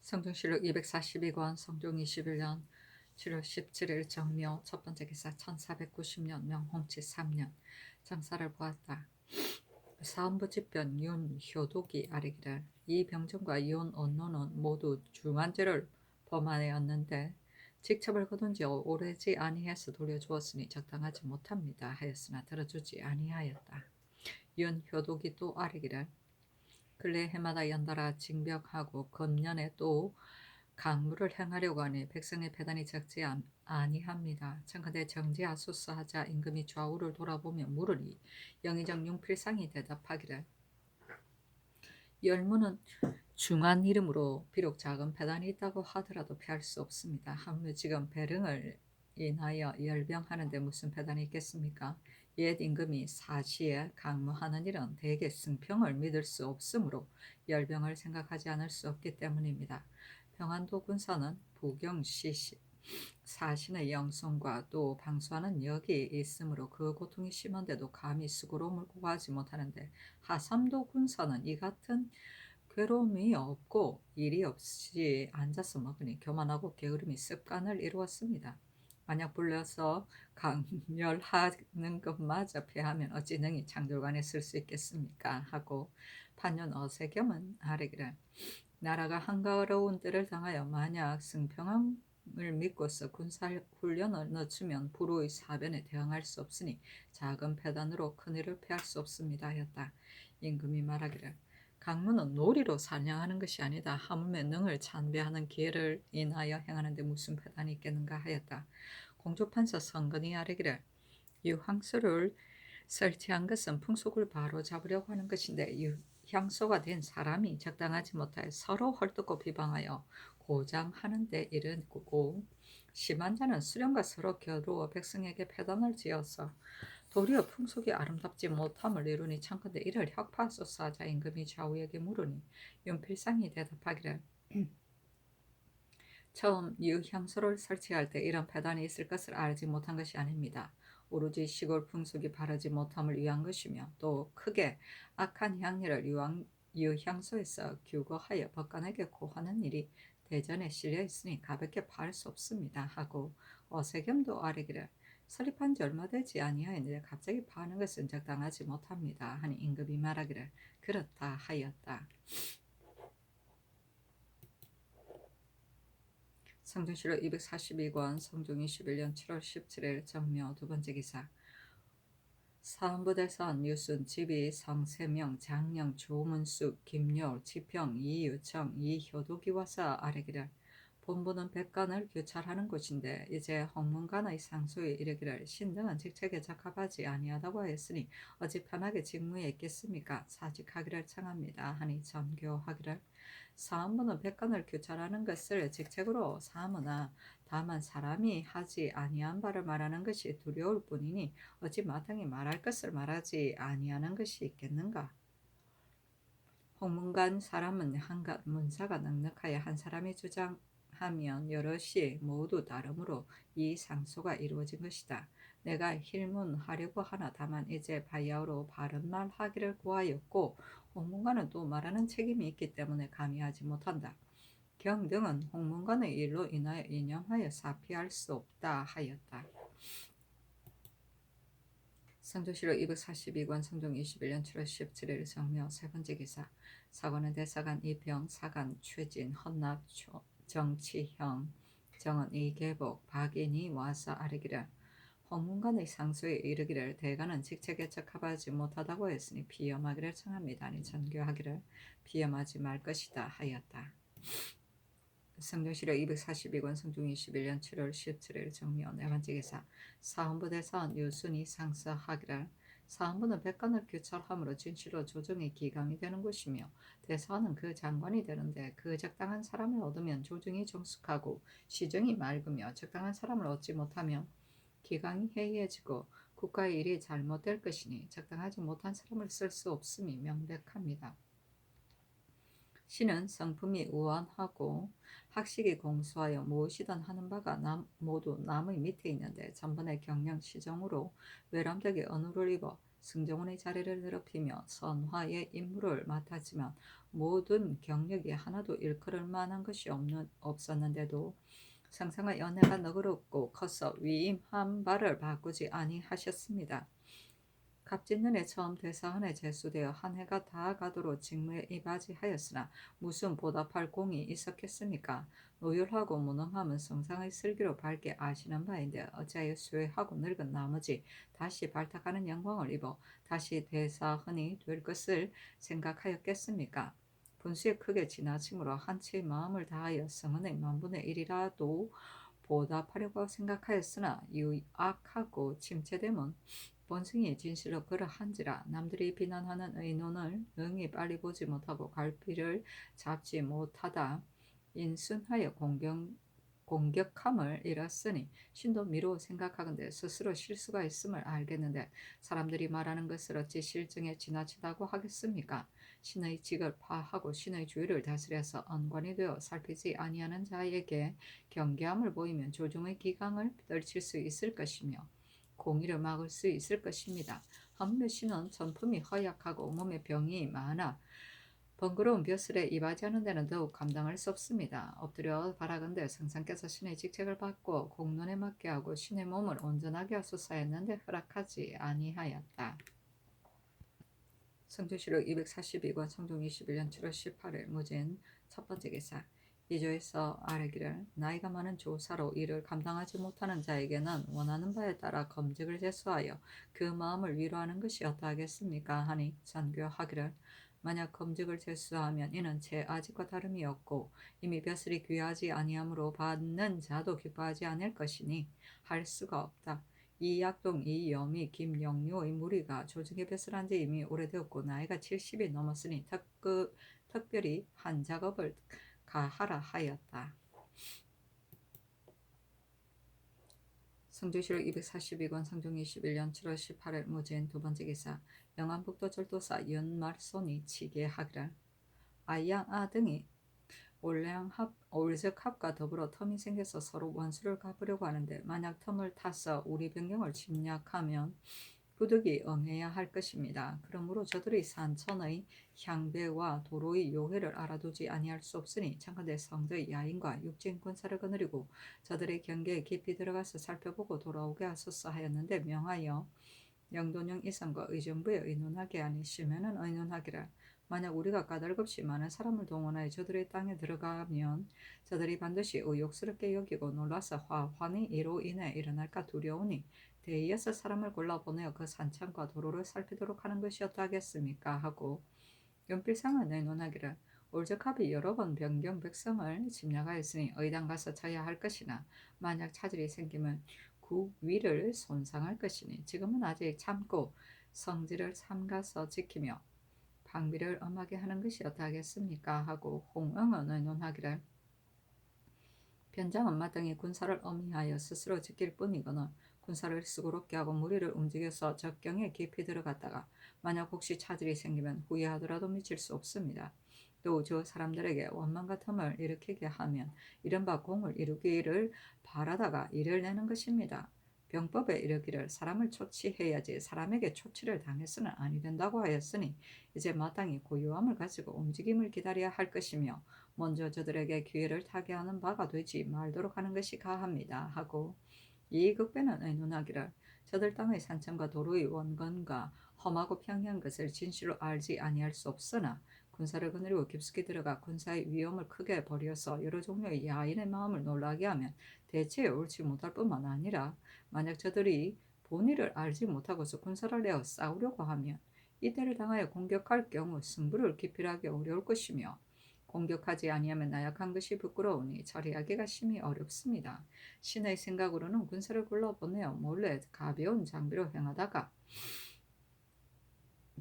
성종실록 242권 성종 21년 7월 17일 정묘 첫 번째 기사 1490년 명홍치 3년 정사를 보았다. 사헌부집변 윤효독이 아뢰기를 이 병정과 윤 언노는 모두 중한죄를 범하였는데 직첩을 거둔 지 오래지 아니해서 돌려주었으니 적당하지 못합니다 하였으나 들어주지 아니하였다. 윤효독이 또 아뢰기를 근래 해마다 연달아 징병하고 건년에 또 강물을 행하려고 하니 백성의 배단이 적지 아니합니다. 청컨대 정지하소서 하자 임금이 좌우를 돌아보며 물으니 영의정 융필상이 대답하기를 열무는 중한 이름으로 비록 작은 배단이 있다고 하더라도 피할 수 없습니다. 하물며 지금 배릉을 인하여 열병하는데 무슨 배단이 있겠습니까? 옛 임금이 사시에 강무하는 일은 대개 승평을 믿을 수 없으므로 열병을 생각하지 않을 수 없기 때문입니다. 평안도 군사는 부경시 사신의 영성과 또 방수하는 역이 있으므로 그 고통이 심한데도 감히 수고로 몰고 가지 못하는데 하삼도 군사는 이 같은 괴로움이 없고 일이 없이 앉아서 먹으니 교만하고 게으름이 습관을 이루었습니다. 만약 불려서 강멸하는 것마저 피하면 어찌 능히 창졸관에 쓸 수 있겠습니까? 하고 판윤 어세겸은 아뢰기를 나라가 한가로운 때를 당하여 만약 승평을 믿고서 군사훈련을 늦추면 불후의 사변에 대항할 수 없으니 작은 패단으로 큰일을 피할 수 없습니다 하였다. 임금이 말하기를 강문은 놀이로 사냥하는 것이 아니다. 하물며 능을 찬배하는 기회를 인하여 행하는데 무슨 패단이 있겠는가 하였다. 공조판서 성근이 아뢰기를 유황소를 설치한 것은 풍속을 바로잡으려고 하는 것인데 유향소가 된 사람이 적당하지 못하여 서로 헐뜯고 비방하여 고장하는 데 이르고 심한 자는 수령과 서로 겨루어 백성에게 패단을 지어서 도리어 풍속이 아름답지 못함을 이루니 청컨대 이를 혁파하소서 하자 임금이 좌우에게 물으니 윤필상이 대답하기를 처음 유향소를 설치할 때 이런 패단이 있을 것을 알지 못한 것이 아닙니다. 오로지 시골 풍속이 바르지 못함을 위한 것이며 또 크게 악한 향기를 유향소에서 규거하여 법관에게 고하는 일이 대전에 실려 있으니 가볍게 파할 수 없습니다 하고 어세겸도 아뢰기를 설립한 지 얼마 되지 아니하였는데 갑자기 파는 것은 적당하지 못합니다 하니 임금이 말하기를 그렇다 하였다. 성종실록 242권 성종 21년 7월 17일 정묘 두 번째 기사 사헌부대선 유순 지비 성세명 장령 조문숙 김효 지평 이유청 이효독이 와서 아뢰기를 본부는 백관을 교찰하는 곳인데 이제 홍문관의 상소에 이르기를 신등은 직책에 적합하지 아니하다고 하였으니 어찌 편하게 직무에 있겠습니까? 사직하기를 청합니다 하니 전교하기를 사헌부는 백관을 교찰하는 것을 직책으로 삼으나 다만 사람이 하지 아니한 바를 말하는 것이 두려울 뿐이니 어찌 마땅히 말할 것을 말하지 아니하는 것이 있겠는가? 홍문관 사람은 한갓 문사가 넉넉하여 한 사람이 주장하면 여럿이 모두 다름으로 이 상소가 이루어진 것이다. 내가 힐문하려고 하나 다만 이제 바야흐로 바른 말 하기를 구하였고 홍문관은 또 말하는 책임이 있기 때문에 감히 하지 못한다. 경등은 홍문관의 일로 인하여 인용하여 사피할 수 없다 하였다. 성종실록 242권 성종 21년 7월 17일 정묘 세 번째 기사 사관은 대사관 이병 사관 최진 헌납 정치형 정은 이계복 박인이 와서 아뢰기를 홍문관의 상소에 이르기를 대관은 직책에 적합하지 못하다고 했으니 비염하기를 청합니다. 아니 전교하기를 비염하지 말 것이다 하였다. 성종실록 242권 성종 21년 7월 17일 정묘 네 번째 기사 사헌부 대사원 유순이 상서하기를 사헌부는 백관을 교찰함으로 진실로 조정의 기강이 되는 곳이며 대사원은 그 장관이 되는데 그 적당한 사람을 얻으면 조정이 정숙하고 시정이 맑으며 적당한 사람을 얻지 못하면 기강이 해이해지고 국가의 일이 잘못될 것이니 적당하지 못한 사람을 쓸 수 없음이 명백합니다. 신은 성품이 우완하고 학식이 공수하여 무엇이든 하는 바가 모두 남의 밑에 있는데 전번에 경영 시정으로 외람되게 언우를 입어 승정원의 자리를 더럽히며 선화의 임무를 맡았지만 모든 경력이 하나도 일컬을 만한 것이 없었는데도 상상의 연애가 너그럽고 커서 위임한 바를 바꾸지 아니하셨습니다. 갑진년에 처음 대사헌에 제수되어 한 해가 다 가도록 직무에 이바지하였으나 무슨 보답할 공이 있었겠습니까? 노율하고 무능함은 성상의 슬기로 밝게 아시는 바인데 어찌하여 수혜하고 늙은 나머지 다시 발탁하는 영광을 입어 다시 대사헌이 될 것을 생각하였겠습니까? 분수에 크게 지나침으로 한치의 마음을 다하여 성은의 만분의 1이라도 보답하려고 생각하였으나 유악하고 침체됨은 본승이 진실로 그러한지라 남들이 비난하는 의논을 능히 빨리 보지 못하고 갈피를 잡지 못하다 인순하여 공격함을 잃었으니 신도 미루어 생각하건대 스스로 실수가 있음을 알겠는데 사람들이 말하는 것을 어찌 실증에 지나치다고 하겠습니까? 신의 직을 파하고 신의 주의를 다스려서 언관이 되어 살피지 아니하는 자에게 경계함을 보이면 조중의 기강을 떨칠 수 있을 것이며 공의를 막을 수 있을 것입니다. 한편 신은 전품이 허약하고 몸에 병이 많아 번거로운 벼슬에 이바지하는 데는 더욱 감당할 수 없습니다. 엎드려 바라건대 성상께서 신의 직책을 받고 공론에 맡게 하고 신의 몸을 온전하게 하소서 했는데 허락하지 아니하였다. 성조실록 242권 성종 21년 7월 18일 무진 첫 번째 기사. 이조에서 아뢰기를 나이가 많은 조사로 이를 감당하지 못하는 자에게는 원하는 바에 따라 검직을 제수하여 그 마음을 위로하는 것이 어떠하겠습니까 하니 선교하기를 만약 검직을 제수하면 이는 제 아직과 다름이 없고 이미 벼슬이 귀하지 아니하므로 받는 자도 기뻐하지 않을 것이니 할 수가 없다. 이약동, 이여미, 김영료의 무리가 조직에 배설한 지 이미 오래되었고 나이가 70이 넘었으니 특별히 한 작업을 가하라 하였다. 성조실록 242권 성종 21년 7월 18일 무진 두 번째 기사. 영안북도 절도사 연말손이 치게하기를 아양 등이 올색합과 더불어 텀이 생겨서 서로 원수를 갚으려고 하는데 만약 텀을 타서 우리 변경을 침략하면 부득이 응해야 할 것입니다. 그러므로 저들의 산천의 향배와 도로의 요회를 알아두지 아니할 수 없으니 청컨대 성도의 야인과 육진 군사를 거느리고 저들의 경계에 깊이 들어가서 살펴보고 돌아오게 하소서 하였는데 명하여 영돈영 이상과 의정부에 의논하게 하니 시면은 의논하기를 만약 우리가 까닭없이 많은 사람을 동원하여 저들의 땅에 들어가면 저들이 반드시 의욕스럽게 여기고 놀라서 화환이 이로 인해 일어날까 두려우니 대이어서 사람을 골라보내어 그 산창과 도로를 살피도록 하는 것이 어떠하겠습니까 하고 연필상을 내논하기를 올적합이 여러 번 변경 백성을 침략하였으니 의당 가서 쳐야 할 것이나 만약 차질이 생기면 그 위를 손상할 것이니 지금은 아직 참고 성질을 삼가서 지키며 방비를 엄하게 하는 것이 어떠하겠습니까 하고 홍응은 의논하기를 변장은 마땅히 군사를 엄히하여 스스로 지킬 뿐이거늘 군사를 수고롭게 하고 무리를 움직여서 적경에 깊이 들어갔다가 만약 혹시 차질이 생기면 후회하더라도 미칠 수 없습니다. 또 저 사람들에게 원망과 틈을 일으키게 하면 이른바 공을 이루기를 바라다가 일을 내는 것입니다. 병법에 이르기를 사람을 초치해야지 사람에게 초치를 당해서는 아니 된다고 하였으니 이제 마땅히 고요함을 가지고 움직임을 기다려야 할 것이며 먼저 저들에게 기회를 타게 하는 바가 되지 말도록 하는 것이 가합니다 하고 이 극배는 의논하기를 저들 땅의 산천과 도로의 원건과 험하고 평이한 것을 진실로 알지 아니할 수 없으나 군사를 거느리고 깊숙이 들어가 군사의 위험을 크게 벌여서 여러 종류의 야인의 마음을 놀라게 하면 대체에 옳지 못할 뿐만 아니라 만약 저들이 본의를 알지 못하고서 군사를 내어 싸우려고 하면 이때를 당하여 공격할 경우 승부를 기필하기 어려울 것이며 공격하지 아니하면 나약한 것이 부끄러우니 처리하기가 심히 어렵습니다. 신의 생각으로는 군사를 굴러보내어 몰래 가벼운 장비로 행하다가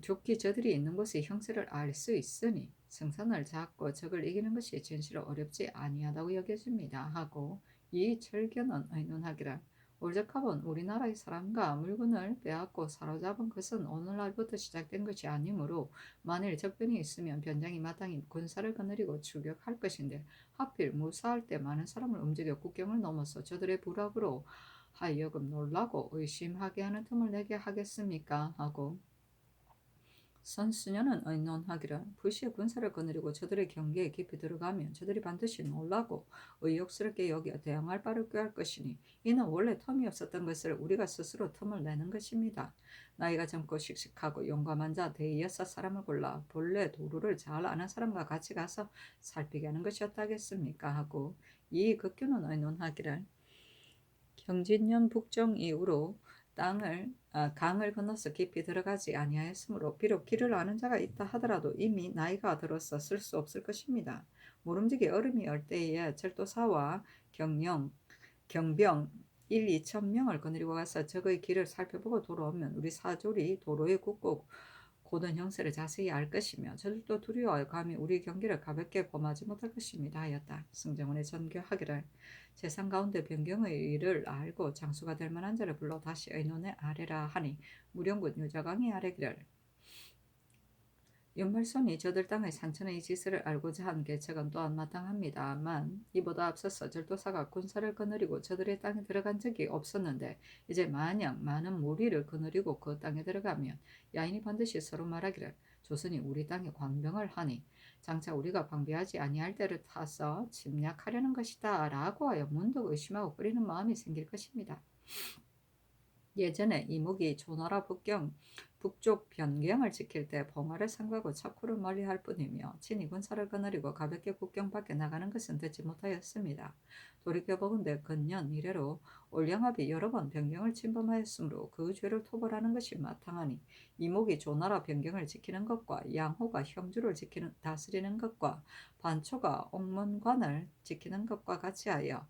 좋게 저들이 있는 곳의 형세를 알 수 있으니 승산을 잡고 적을 이기는 것이 진실로 어렵지 아니하다고 여겨집니다 하고 이 철견은 의논하기를 올적합은 우리나라의 사람과 물건을 빼앗고 사로잡은 것은 오늘날부터 시작된 것이 아니므로 만일 적변이 있으면 변장이 마땅히 군사를 거느리고 추격할 것인데 하필 무사할 때 많은 사람을 움직여 국경을 넘어서 저들의 부락으로 하여금 놀라고 의심하게 하는 틈을 내게 하겠습니까 하고 선수녀는 의논하기를 불시에 군사를 거느리고 저들의 경계에 깊이 들어가면 저들이 반드시 놀라고 의욕스럽게 여겨 대항할 바를 꾀할 것이니 이는 원래 텀이 없었던 것을 우리가 스스로 틈을 내는 것입니다. 나이가 젊고 씩씩하고 용감한 자 대여섯 사람을 골라 본래 도루를 잘 아는 사람과 같이 가서 살피게 하는 것이었다겠습니까 하고 이 극규는 의논하기를 경진년 북정 이후로 강을 건너서 깊이 들어가지 아니하였으므로 비록 길을 아는 자가 있다 하더라도 이미 나이가 들어서 쓸 수 없을 것입니다. 모름지기 얼음이 얼 때에 철도사와 경병 1, 2천 명을 거느리고 가서 적의 길을 살펴보고 돌아오면 우리 사졸이 도로에 굳고 고든 형세를 자세히 알 것이며 저들도 두려워하여 감히 우리 경기를 가볍게 범하지 못할 것입니다 하였다. 승정원의 전교하기를 세상 가운데 변경의 일을 알고 장수가 될 만한 자를 불러 다시 의논에 아뢰라 하니 무령군 유자강이 아뢰기를 연말손이 저들 땅의 산천의 지스를 알고자 한 계책은 또한 마땅합니다만 이보다 앞서서 절도사가 군사를 거느리고 저들의 땅에 들어간 적이 없었는데 이제 만약 많은 무리를 거느리고 그 땅에 들어가면 야인이 반드시 서로 말하기를 조선이 우리 땅에 관병을 하니 장차 우리가 방비하지 아니할 때를 타서 침략하려는 것이다 라고 하여 문득 의심하고 끓이는 마음이 생길 것입니다. 예전에 이목이 조나라 북쪽 변경을 지킬 때 봉화를 삼가고 척후를 멀리할 뿐이며 친히 군사를 거느리고 가볍게 국경 밖에 나가는 것은 듣지 못하였습니다. 돌이켜보건대 근년 이래로 올량합이 여러 번 변경을 침범하였으므로 그 죄를 토벌하는 것이 마땅하니 이목이 조나라 변경을 지키는 것과 양호가 형주를 다스리는 것과 반초가 옥문관을 지키는 것과 같이 하여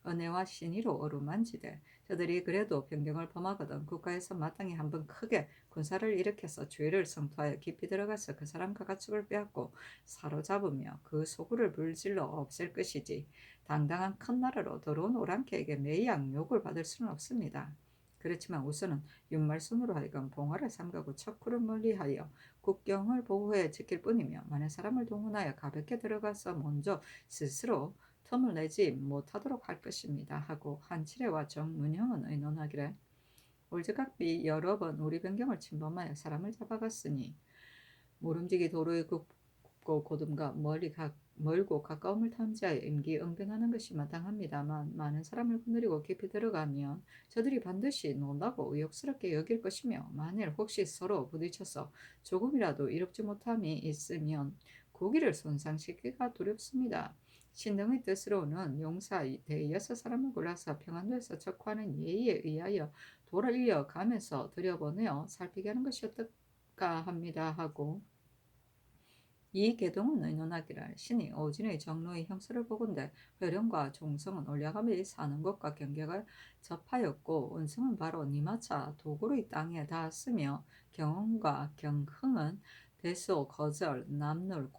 은혜와 신의로 어루만지되 저들이 그래도 변경을 범하거든 국가에서 마땅히 한번 크게 군사를 일으켜서 죄를 성토하여 깊이 들어가서 그 사람 가축을 빼앗고 사로잡으며 그 소굴을 불질러 없앨 것이지 당당한 큰 나라로 더러운 오랑캐에게 매양 욕을 받을 수는 없습니다. 그렇지만 우선은 윤말순으로 하여금 봉화를 삼가고 척후를 멀리하여 국경을 보호해 지킬 뿐이며 많은 사람을 동원하여 가볍게 들어가서 먼저 스스로 틈을 내지 못하도록 할 것입니다 하고 한칠애와 정문형은 의논하기를 올드각비 여러 번 우리 변경을 침범하여 사람을 잡아갔으니 모름지기 도로의 굽고 고둠과 멀고 가까움을 탐지하여 임기응변하는 것이 마땅합니다만 많은 사람을 거느리고 깊이 들어가면 저들이 반드시 논다고 의욕스럽게 여길 것이며 만일 혹시 서로 부딪혀서 조금이라도 이롭지 못함이 있으면 국위를 손상시키기가 두렵습니다. 신등의 뜻으로는 용사 대여섯 사람을 골라서 평안도에서 척후하는 예의에 의하여 돌아이어 가면서 들여보내어 살피게 하는 것이 어떨까 합니다 하고 이 계동은 의논하기를 신이 오진의 정로의 형수를 보건대 회령과 종성은 올라감이 사는 것과 경계가 접하였고 은성은 바로 니마차 도구의 땅에 닿았으며 경원과 경흥은 대소, 거절, 남눌,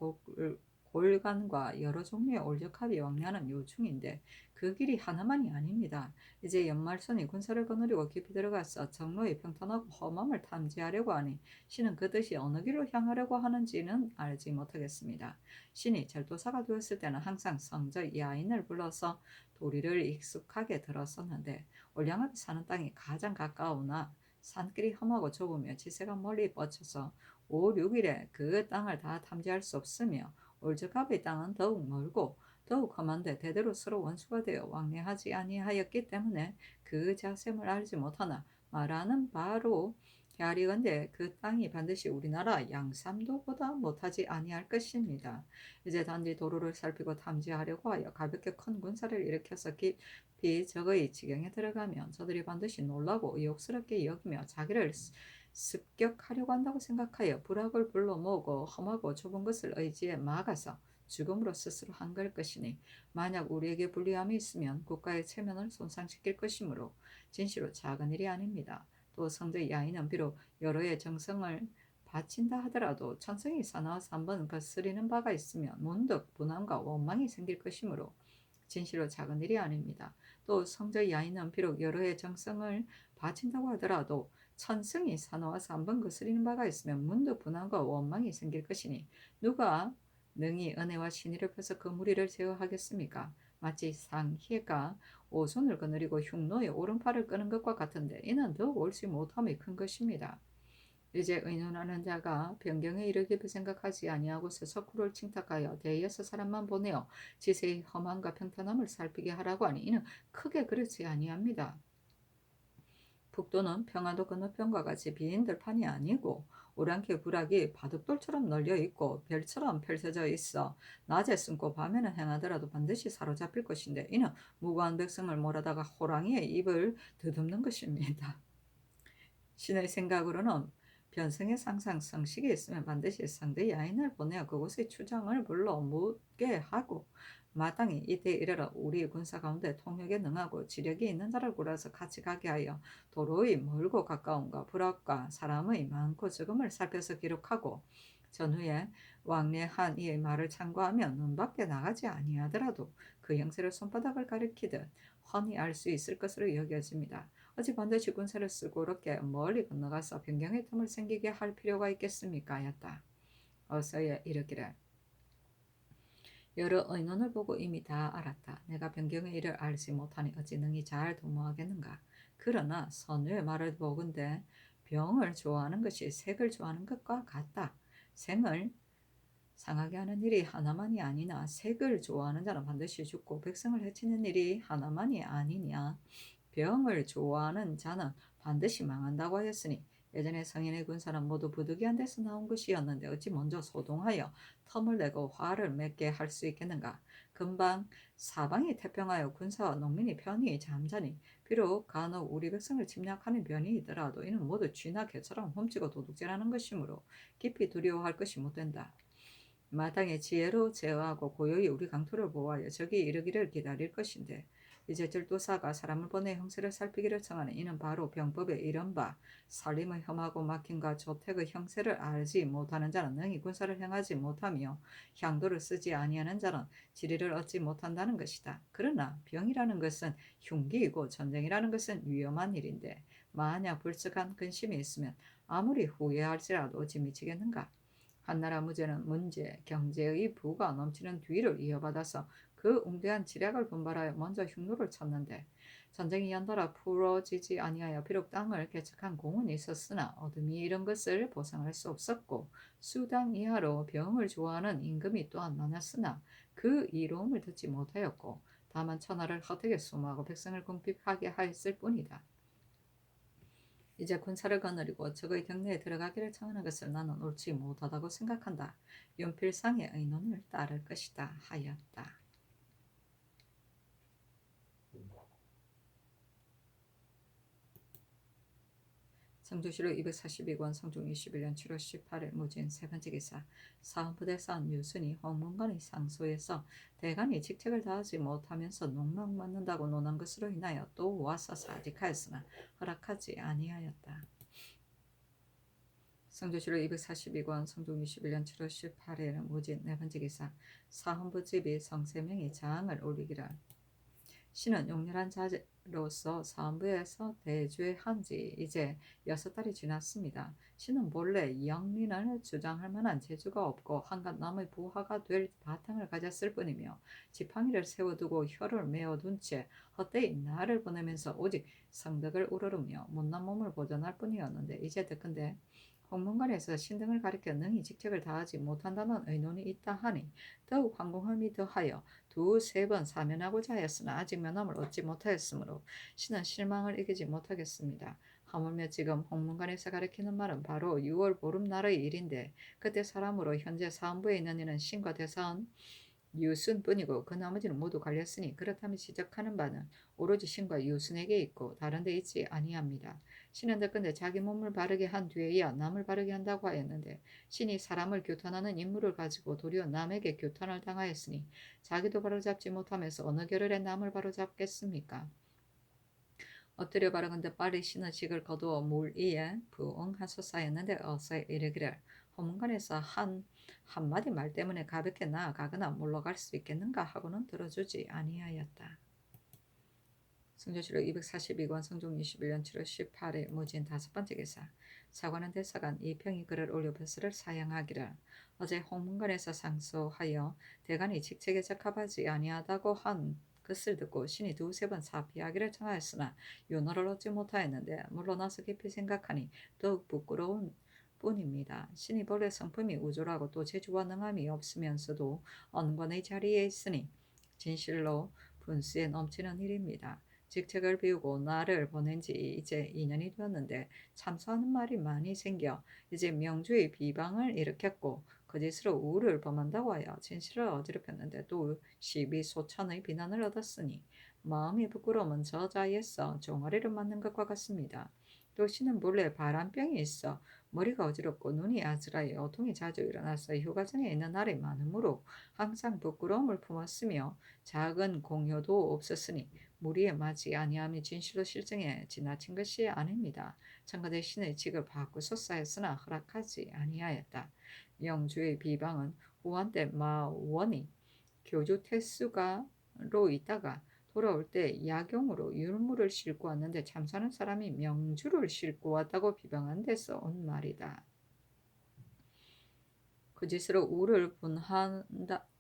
골간과 여러 종류의 올적합이 왕래하는 요충인데 그 길이 하나만이 아닙니다. 이제 연말선이 군사를 거느리고 깊이 들어가서 정로의 평탄하고 험함을 탐지하려고 하니 신은 그 뜻이 어느 길로 향하려고 하는지는 알지 못하겠습니다. 신이 절도사가 되었을 때는 항상 성저 야인을 불러서 도리를 익숙하게 들었었는데 올량합이 사는 땅이 가장 가까우나 산길이 험하고 좁으며 지세가 멀리 뻗쳐서 5, 6일에 그 땅을 다 탐지할 수 없으며 올적합의 땅은 더욱 멀고 더욱 험한데 대대로 서로 원수가 되어 왕래하지 아니하였기 때문에 그 자셈을 알지 못하나 말하는 바로 헤아리건대 그 땅이 반드시 우리나라 양삼도보다 못하지 아니할 것입니다. 이제 단지 도로를 살피고 탐지하려고 하여 가볍게 큰 군사를 일으켜서 깊이 적의 지경에 들어가면 저들이 반드시 놀라고 의욕스럽게 여기며 자기를 습격하려고 한다고 생각하여 불악을 불러 모으고 험하고 좁은 것을 의지해 막아서 죽음으로 스스로 한걸 것이니 만약 우리에게 불리함이 있으면 국가의 체면을 손상시킬 것이므로 진실로 작은 일이 아닙니다. 또 성적 야인은 비록 여러의 정성을 바친다 하더라도 천성이 사나워서 한번 거스리는 바가 있으면 문득 분함과 원망이 생길 것이므로 진실로 작은 일이 아닙니다. 또 성적 야인은 비록 여러의 정성을 바친다고 하더라도 천성이 사나워서 한번 거스리는 바가 있으면 문득 분함과 원망이 생길 것이니 누가 능히 은혜와 신의를 펴서 그 무리를 제어하겠습니까? 마치 상희가 오손을 거느리고 흉노의 오른팔을 끄는 것과 같은데 이는 더욱 옳지 못함이 큰 것입니다. 이제 의논하는 자가 변경에 이르기를 생각하지 아니하고서 석후를 칭탁하여 대의에서 사람만 보내어 지세의 험함과 평탄함을 살피게 하라고 하니 이는 크게 그렇지 아니합니다. 북도는 평안도 건너편과 같이 비인들판이 아니고 오랑캐 구락이 바둑돌처럼 널려 있고 별처럼 펼쳐져 있어 낮에 숨고 밤에는 행하더라도 반드시 사로잡힐 것인데 이는 무고한 백성을 몰아다가 호랑이의 입을 더듬는 것입니다. 신의 생각으로는 변성의 상상 성식이 있으면 반드시 상대 야인을 보내어 그곳의 추장을 불러 묻게 하고 마땅히 이때 이르러 우리 군사 가운데 통역에 능하고 지력이 있는 자를 골라서 같이 가게 하여 도로의 멀고 가까움과 불악과 사람의 많고 적음을 살펴서 기록하고 전후에 왕래한 이의 말을 참고하면 눈 밖에 나가지 아니하더라도 그 형세를 손바닥을 가리키듯 훤히 알 수 있을 것으로 여겨집니다. 어찌 반드시 군사를 쓰고 그렇게 멀리 건너가서 변경의 틈을 생기게 할 필요가 있겠습니까? 하였다. 어서야 이르기를 여러 의논을 보고 이미 다 알았다. 내가 변경의 일을 알지 못하니 어찌 능히 잘 도모하겠는가. 그러나 선우의 말을 보건대 병을 좋아하는 것이 색을 좋아하는 것과 같다. 생을 상하게 하는 일이 하나만이 아니나 색을 좋아하는 자는 반드시 죽고 백성을 해치는 일이 하나만이 아니냐. 병을 좋아하는 자는 반드시 망한다고 하였으니 예전에 성인의 군사는 모두 부득이한 데서 나온 것이었는데 어찌 먼저 소동하여 텀을 내고 화를 맺게 할 수 있겠는가. 금방 사방이 태평하여 군사와 농민이 편히 잠자니 비록 간혹 우리 백성을 침략하는 변이이더라도 이는 모두 쥐나 개처럼 훔치고 도둑질하는 것이므로 깊이 두려워할 것이 못된다. 마땅히 지혜로 제어하고 고요히 우리 강토를 보호하여 적이 이르기를 기다릴 것인데 이제 절도사가 사람을 보내 형세를 살피기를 청하는 이는 바로 병법에 이른바 살림의 험하고 막힘과 조택의 형세를 알지 못하는 자는 능히 군사를 행하지 못하며 향도를 쓰지 아니하는 자는 지리를 얻지 못한다는 것이다. 그러나 병이라는 것은 흉기이고 전쟁이라는 것은 위험한 일인데 만약 불측한 근심이 있으면 아무리 후회할지라도 어찌 미치겠는가. 한나라 문제, 경제의 부가 넘치는 뒤를 이어받아서 그 웅대한 지략을 분발하여 먼저 흉노를 쳤는데 전쟁이 연달아 풀어지지 아니하여 비록 땅을 개척한 공은 있었으나 어둠이 이런 것을 보상할 수 없었고 수당 이하로 병을 좋아하는 임금이 또한 많았으나 그 이로움을 듣지 못하였고 다만 천하를 헛되게 수모하고 백성을 궁핍하게 하였을 뿐이다. 이제 군사를 거느리고 적의 경내에 들어가기를 청하는 것을 나는 옳지 못하다고 생각한다. 윤필상의 의논을 따를 것이다 하였다. 성주시로 242권 성중 21년 7월 18일 무진 세 번째 기사 사헌부대사원 유순이 홍문관의 상소에서 대간이 직책을 다하지 못하면서 농락맞는다고 논한 것으로 인하여 또 와서 사직하였으나 허락하지 아니하였다. 성주시로 242권 성중 21년 7월 18일 무진 네 번째 기사 사헌부집이 성세명이 장을 올리기를 신은 용렬한 자로서 사헌부에서 대죄한 지 이제 6달이 지났습니다. 신은 본래 영린을 주장할 만한 재주가 없고 한갓 남의 부하가 될 바탕을 가졌을 뿐이며 지팡이를 세워두고 혀를 메어둔 채 헛되이 날을 보내면서 오직 성덕을 우러르며 못난 몸을 보존할 뿐이었는데 이제 듣건대 홍문관에서 신등을 가리켜 능히 직책을 다하지 못한다는 의논이 있다 하니 더욱 황공함이 더하여 두세 번 사면하고자 하였으나 아직 면함을 얻지 못하였으므로 신은 실망을 이기지 못하겠습니다. 하물며 지금 홍문관에서 가리키는 말은 바로 6월 보름날의 일인데 그때 사람으로 현재 사헌부에 있는 이는 신과 대사원 유순뿐이고 그 나머지는 모두 갈렸으니 그렇다면 지적하는 바는 오로지 신과 유순에게 있고 다른 데 있지 아니합니다. 신은 듣건대 자기 몸을 바르게 한 뒤에야 남을 바르게 한다고 하였는데 신이 사람을 교탄하는 임무를 가지고 도리어 남에게 교탄을 당하였으니 자기도 바로잡지 못하면서 어느 겨를에 남을 바로잡겠습니까? 엎드려 바라건대 빨리 신은 식을 거두어 물 위에 부엉하소사였는데 어서 이르기를 허문관에서 한마디 말 때문에 가볍게 나아가거나 물러갈 수 있겠는가 하고는 들어주지 아니하였다. 성조실록 242권 성종 21년 7월 18일 무진 다섯 번째 기사 사관은 대사관 이평이 글을 올려 벼슬을 사양하기를 어제 홍문관에서 상소하여 대간이 직책에 적합하지 아니하다고 한 것을 듣고 신이 두세 번 사피하기를 청하였으나 윤호를 얻지 못하였는데 물러나서 깊이 생각하니 더욱 부끄러운 뿐입니다. 신이 본래 성품이 우쭐하고 또 재주와 능함이 없으면서도 언권의 자리에 있으니 진실로 분수에 넘치는 일입니다. 직책을 비우고 나를 보낸 지 이제 2년이 되었는데 참소하는 말이 많이 생겨 이제 명주의 비방을 일으켰고 거짓으로 우를 범한다고 하여 진실을 어지럽혔는데 또 시비 소천의 비난을 얻었으니 마음이 부끄러움은 저자에서 종아리를 맞는 것과 같습니다. 또 신은 본래 바람병이 있어 머리가 어지럽고 눈이 아즈라해 어통이 자주 일어나서 휴가전에 있는 날이 많으므로 항상 부끄러움을 품었으며 작은 공효도 없었으니 무리에 맞지 아니함이 진실로 실정에 지나친 것이 아닙니다. 청가대 신의 직을 바꾸소서 했으나 허락하지 아니하였다. 영주의 비방은 후한 때 마원이 교주 태수가로 있다가 돌아올 때 야경으로 율무를 싣고 왔는데 참사는 사람이 명주를 싣고 왔다고 비방한 데서 온 말이다. 그 짓으로 우를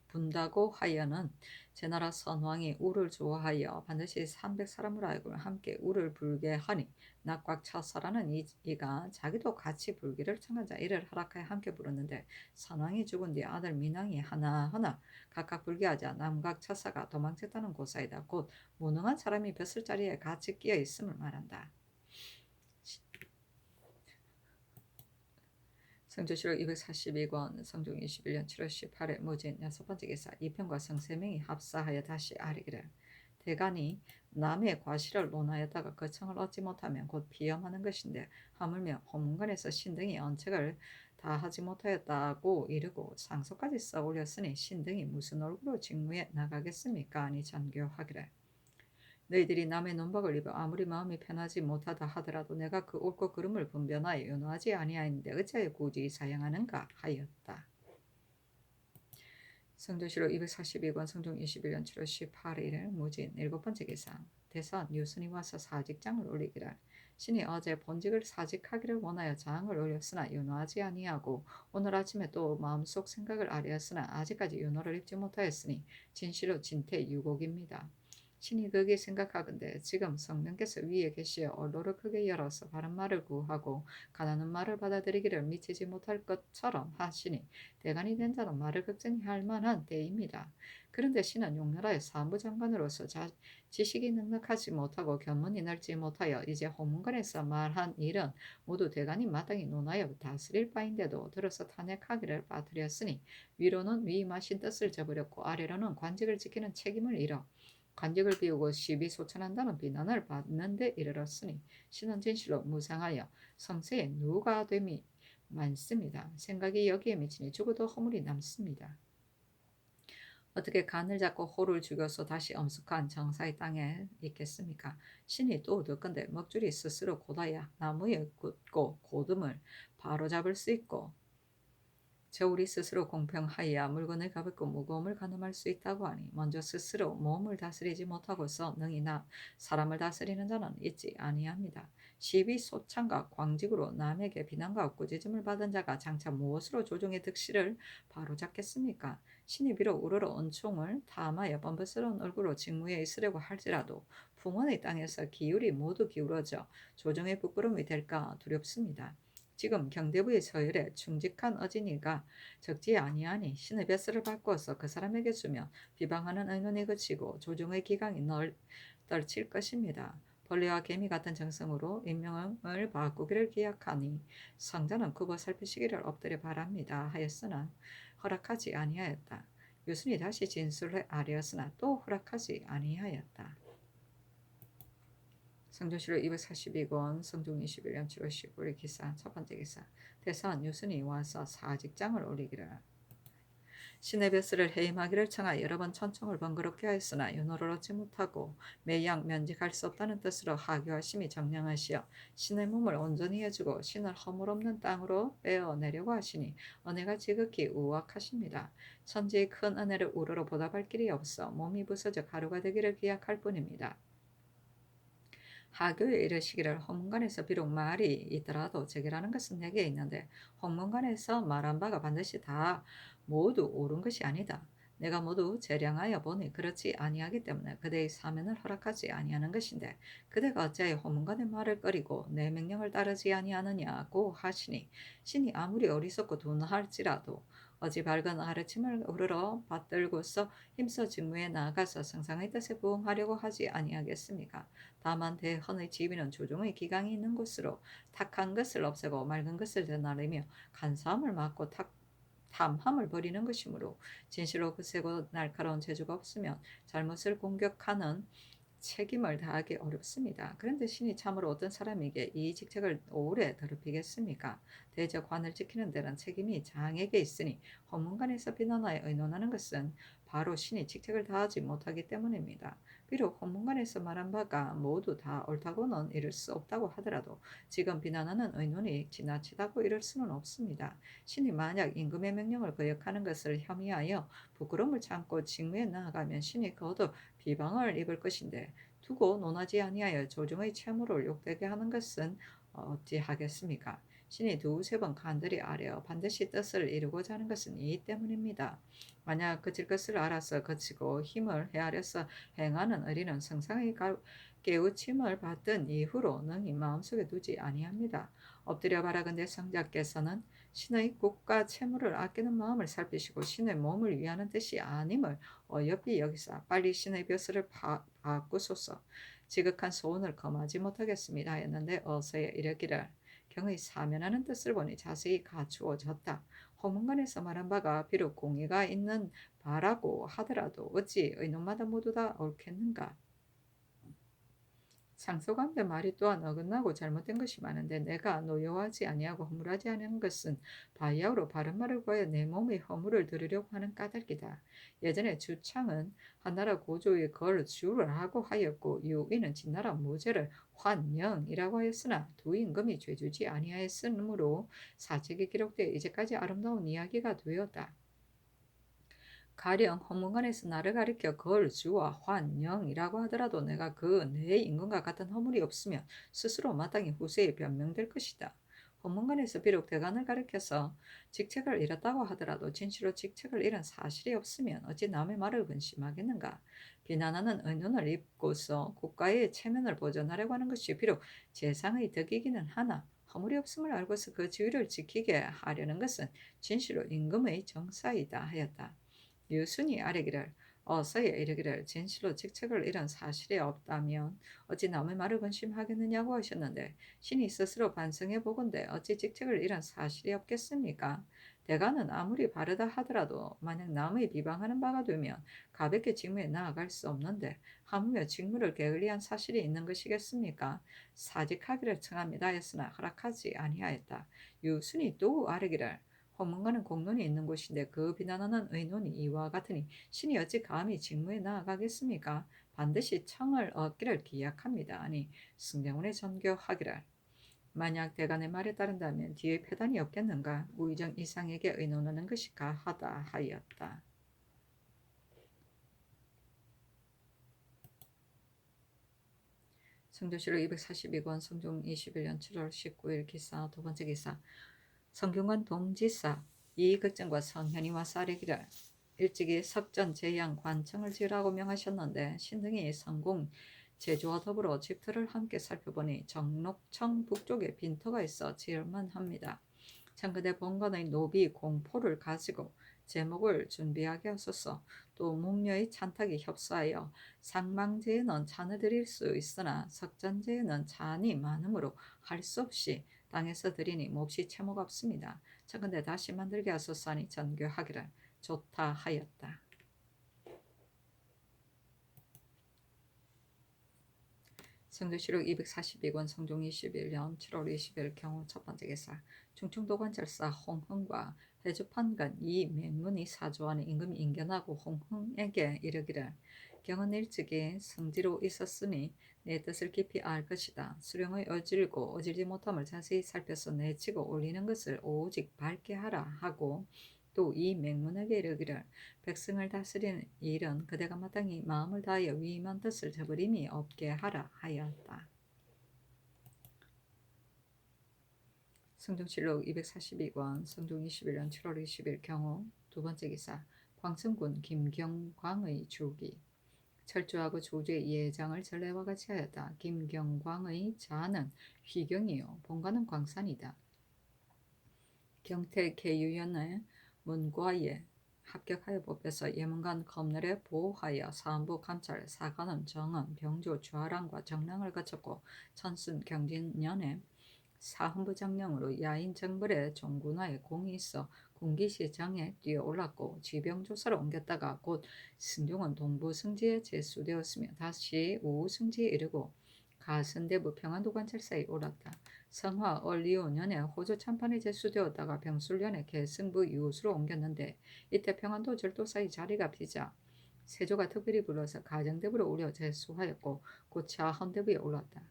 분다고 하여는 제나라 선왕이 우를 좋아하여 반드시 300사람을 알고 함께 우를 불게 하니 낙곽 차사라는 이가 자기도 같이 불기를 청하자 이를 허락하여 함께 부르는데 선왕이 죽은 뒤 아들 민왕이 하나하나 각각 불기하자 남각 차사가 도망쳤다는 고사이다. 곧 무능한 사람이 벼슬자리에 같이 끼어 있음을 말한다. 성조실록 242권 성종 21년 7월 18일 무진 6번째 기사 이편과 성 3명이 합사하여 다시 아뢰기를 대간이 남의 과실을 논하였다가 그 청을 얻지 못하면 곧 비염하는 것인데 하물며 호문관에서 신등이 언책을 다 하지 못하였다고 이르고 상소까지 써올렸으니 신등이 무슨 얼굴로 직무에 나가겠습니까? 아니 전교하기를 너희들이 남의 논박을 입어 아무리 마음이 편하지 못하다 하더라도 내가 그 옳고 그름을 분별하여 윤호하지 아니하였는데 어찌하여 굳이 사양하는가 하였다. 성조실록 242권 성종 21년 7월 18일 무진 7번째 기상 대선 유순이 와서 사직장을 올리기를 신이 어제 본직을 사직하기를 원하여 장을 올렸으나 윤호하지 아니하고 오늘 아침에 또 마음속 생각을 아뢰었으나 아직까지 윤호를 입지 못하였으니 진실로 진퇴유곡입니다. 신이 그게 생각하건대 지금 성령께서 위에 계시어 언로를 크게 열어서 바른 말을 구하고 가난한 말을 받아들이기를 미치지 못할 것처럼 하시니 대간이 된 자는 말을 걱정히 할 만한 때입니다. 그런데 신은 용나라의 사무장관으로서 지식이 넉넉하지 못하고 견문이 넓지 못하여 이제 호문관에서 말한 일은 모두 대간이 마땅히 논하여 다스릴 바인데도 들어서 탄핵하기를 빠뜨렸으니 위로는 위임하신 뜻을 저버렸고 아래로는 관직을 지키는 책임을 잃어 관직을 비우고 시비 소천한다는 비난을 받는데 이르렀으니 신은 진실로 무상하여 성세에 누가 됨이 많습니다. 생각이 여기에 미치니 죽어도 허물이 남습니다. 어떻게 간을 잡고 호를 죽여서 다시 엄숙한 정사의 땅에 있겠습니까? 신이 또 어떨건데 먹줄이 스스로 곧아야 나무에 굽고 고듬을 바로잡을 수 있고 저울이 스스로 공평하여야 물건을 가볍고 무거움을 가늠할 수 있다고 하니 먼저 스스로 몸을 다스리지 못하고서 능히 사람을 다스리는 자는 있지 아니합니다. 시비 소창과 광직으로 남에게 비난과 꾸짖음을 받은 자가 장차 무엇으로 조정의 득실을 바로잡겠습니까? 신이 비록 우러러 은총을 탐하여 번번스러운 얼굴로 직무에 있으려고 할지라도 풍원의 땅에서 기울이 모두 기울어져 조정의 부끄러움이 될까 두렵습니다. 지금 경대부의 서열에 충직한 어진이가 적지 아니하니 신의 뱃슬을 바꾸어서 그 사람에게 주면 비방하는 의논이 그치고 조정의 기강이 떨칠 것입니다. 벌레와 개미 같은 정성으로 임명을 바꾸기를 기약하니 성자는 굽어 살피시기를 엎드려 바랍니다 하였으나 허락하지 아니하였다. 유순이 다시 진술을 아뢰었으나 또 허락하지 아니하였다. 성조실록 242권 성종 21년 7월 15일 기사 첫 번째 기사 대선 유순이 와서 사직장을 올리기를 신의 뱃슬을 해임하기를 청하 여러 번 천청을 번거롭게 하였으나 윤호를 얻지 못하고 매양 면직할 수 없다는 뜻으로 하교하심이 정량하시어 신의 몸을 온전히 해주고 신을 허물없는 땅으로 빼어내려고 하시니 은혜가 지극히 우악하십니다. 천지의 큰 은혜를 우러러 보답할 길이 없어 몸이 부서져 가루가 되기를 기약할 뿐입니다. 하교에 이르시기를 홍문관에서 비록 말이 있더라도 제기라는 것은 내게 있는데 홍문관에서 말한 바가 반드시 다 모두 옳은 것이 아니다. 내가 모두 재량하여 보니 그렇지 아니하기 때문에 그대의 사면을 허락하지 아니하는 것인데 그대가 어찌하여 호문관의 말을 꺼리고 내 명령을 따르지 아니하느냐고 하시니 신이 아무리 어리석고 둔할지라도 어지 밝은 아래침을 우러러 받들고서 힘써 직무에 나아가서 상상의 뜻에 부응하려고 하지 아니하겠습니까? 다만 대헌의 지위는 조종의 기강이 있는 곳으로 탁한 것을 없애고 맑은 것을 되나르며 간사함을 막고 탐함을 버리는 것이므로 진실로 거세고 날카로운 재주가 없으면 잘못을 공격하는 책임을 다하기 어렵습니다. 그런데 신이 참으로 어떤 사람에게 이 직책을 오래 더럽히겠습니까? 대저 관을 지키는 데는 책임이 장에게 있으니 헌문관에서 비난하여 의논하는 것은 바로 신이 직책을 다하지 못하기 때문입니다. 비록 헌문관에서 말한 바가 모두 다 옳다고는 이를 수 없다고 하더라도 지금 비난하는 의논이 지나치다고 이를 수는 없습니다. 신이 만약 임금의 명령을 거역하는 것을 혐의하여 부끄러움을 참고 직무에 나아가면 신이 거듭 비방을 입을 것인데 두고 논하지 아니하여 조정의 채무를 욕되게 하는 것은 어찌하겠습니까? 신이 두세 번 간절히 아뢰어 반드시 뜻을 이루고자 하는 것은 이 때문입니다. 만약 그칠 것을 알아서 그치고 힘을 헤아려서 행하는 의리는 성상의 깨우침을 받은 이후로 능히 마음속에 두지 아니합니다. 엎드려 바라건대 성자께서는 신의 국가 채무를 아끼는 마음을 살피시고 신의 몸을 위하는 뜻이 아님을 어여삐 여기사 빨리 신의 벼슬을 바꾸소서. 지극한 소원을 금하지 못하겠습니다 하였는데 어서야 이르기를 경의 사면하는 뜻을 보니 자세히 갖추어졌다. 허문관에서 말한 바가 비록 공의가 있는 바라고 하더라도 어찌 의논마다 모두 다 옳겠는가? 상소관대 말이 또한 어긋나고 잘못된 것이 많은데 내가 노여워하지 아니하고 허물하지 않은 것은 바야흐로 바른 말을 구하여 내 몸의 허물을 들으려고 하는 까닭이다. 예전에 주창은 한나라 고조의 걸 주를 하고 하였고 유인은 진나라 무죄를 환영이라고 하였으나 두 임금이 죄주지 아니하였으므로 사책에 기록되어 이제까지 아름다운 이야기가 되었다. 가령 헌문관에서 나를 가리켜 걸 주와 환영이라고 하더라도 내가 그 내 임금과 같은 허물이 없으면 스스로 마땅히 후세에 변명될 것이다. 헌문관에서 비록 대간을 가리켜서 직책을 잃었다고 하더라도 진실로 직책을 잃은 사실이 없으면 어찌 남의 말을 근심하겠는가? 비난하는 의논을 입고서 국가의 체면을 보존하려고 하는 것이 비록 재상의 덕이기는 하나 허물이 없음을 알고서 그 지위를 지키게 하려는 것은 진실로 임금의 정사이다 하였다. 유순이 아뢰기를 어서야 이르기를 진실로 직책을 잃은 사실이 없다면 어찌 남의 말을 근심하겠느냐고 하셨는데 신이 스스로 반성해 보건대 어찌 직책을 잃은 사실이 없겠습니까? 대가는 아무리 바르다 하더라도 만약 남의 비방하는 바가 되면 가볍게 직무에 나아갈 수 없는데 하물며 직무를 게을리한 사실이 있는 것이겠습니까? 사직하기를 청합니다 했으나 허락하지 아니하였다. 유순이 또 아뢰기를 헌문관은 공론이 있는 곳인데 그 비난하는 의논이 이와 같으니 신이 어찌 감히 직무에 나아가겠습니까? 반드시 청을 얻기를 기약합니다. 아니 승정원에 전교하기를 만약 대간의 말에 따른다면 뒤에 패단이 없겠는가? 우의정 이상에게 의논하는 것이 가하다 하였다. 성조실록 242권 성종 21년 7월 19일 기사 두 번째 기사 성균관 동지사 이익극정과 성현이와 쌀이기를 일찍이 석전 제양 관청을 지으라고 명하셨는데 신등이 성공 제주와 더불어 집터를 함께 살펴보니 정록청 북쪽에 빈터가 있어 지을만합니다. 창그대 본관의 노비 공포를 가지고 제목을 준비하게 하소서. 또 묵녀의 찬탁이 협소하여 상망제에는 잔을 드릴 수 있으나 석전제에는 잔이 많으므로 할 수 없이 땅에서 드리니 몹시 채무가 없습니다. 청근대 다시 만들게 하소서 하니 전교하기를 좋다 하였다. 성조실록 242권 성종 21년 7월 20일 경우 첫 번째 기사 충청도관절사 홍흥과 해주판관 이맹문이 사조하는 임금이 인견하고 홍흥에게 이르기를 경은 일찍이 성지로 있었으니 내 뜻을 깊이 알 것이다. 수령의 어질고 어질지 못함을 자세히 살펴서 내치고 올리는 것을 오직 밝게 하라 하고 또 이 맹문에게 이르기를 백성을 다스리는 일은 그대가 마땅히 마음을 다하여 위임한 뜻을 저버림이 없게 하라 하였다. 성종실록 242권 성종 21년 7월 20일 경우 두 번째 기사 광성군 김경광의 주기. 철조하고 조주의 예장을 전례와 같이 하였다. 김경광의 자는 휘경이요 본관은 광산이다. 경태 개유연의 문과에 합격하여 뽑혀서 예문관 검열에 보호하여 사헌부 감찰 사관원 정원 병조 좌랑과 정랑을 거쳤고 천순 경진년에 사헌부장령으로 야인 정벌의 종군화에 공이 있어 군기시장에 뛰어올랐고 지병조사로 옮겼다가 곧 승종은 동부 승지에 제수되었으며 다시 우후 승지에 이르고 가선대부 평안도 관찰사에 올랐다. 성화 얼리오 년에 호조 참판에 제수되었다가 병술년에 개승부 이웃으로 옮겼는데 이때 평안도 절도사의 자리가 비자 세조가 특별히 불러서 가정대부로 우려 제수하였고 고차 헌대부에 올랐다.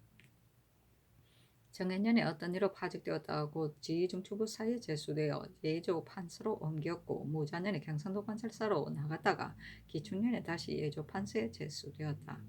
정해년에 어떤 일로 파직되었다가 곧 지중추부 사이에 제수되어 예조 판서로 옮겼고 무자년에 경상도 관찰사로 나갔다가 기춘년에 다시 예조 판서에 제수되었다.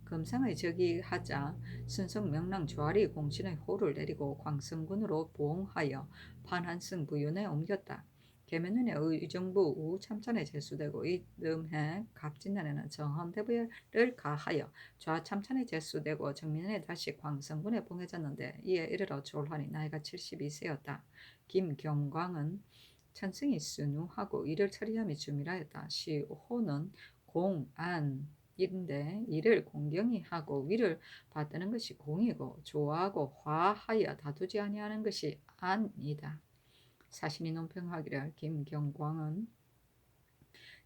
금상의 적이 하자 순성 명랑 조아리 공신의 호를 내리고 광성군으로 보응하여 반한승 부윤에 옮겼다. 계면년에 의정부 우참천에 제수되고 이듬해 갑진년에는 정헌대부를 가하여 좌참천에 제수되고 정민년에 다시 광성군에 봉해졌는데 이에 이르러 졸하니 나이가 72세였다. 김경광은 천승이 순우하고 이를 처리함이 주밀하였다. 시호는 공안 인데 이를 공경히 하고 위를 받드는 것이 공이고 좋아하고 화하여 다투지 아니하는 것이 안이다. 사신이 논평하기를 김경광은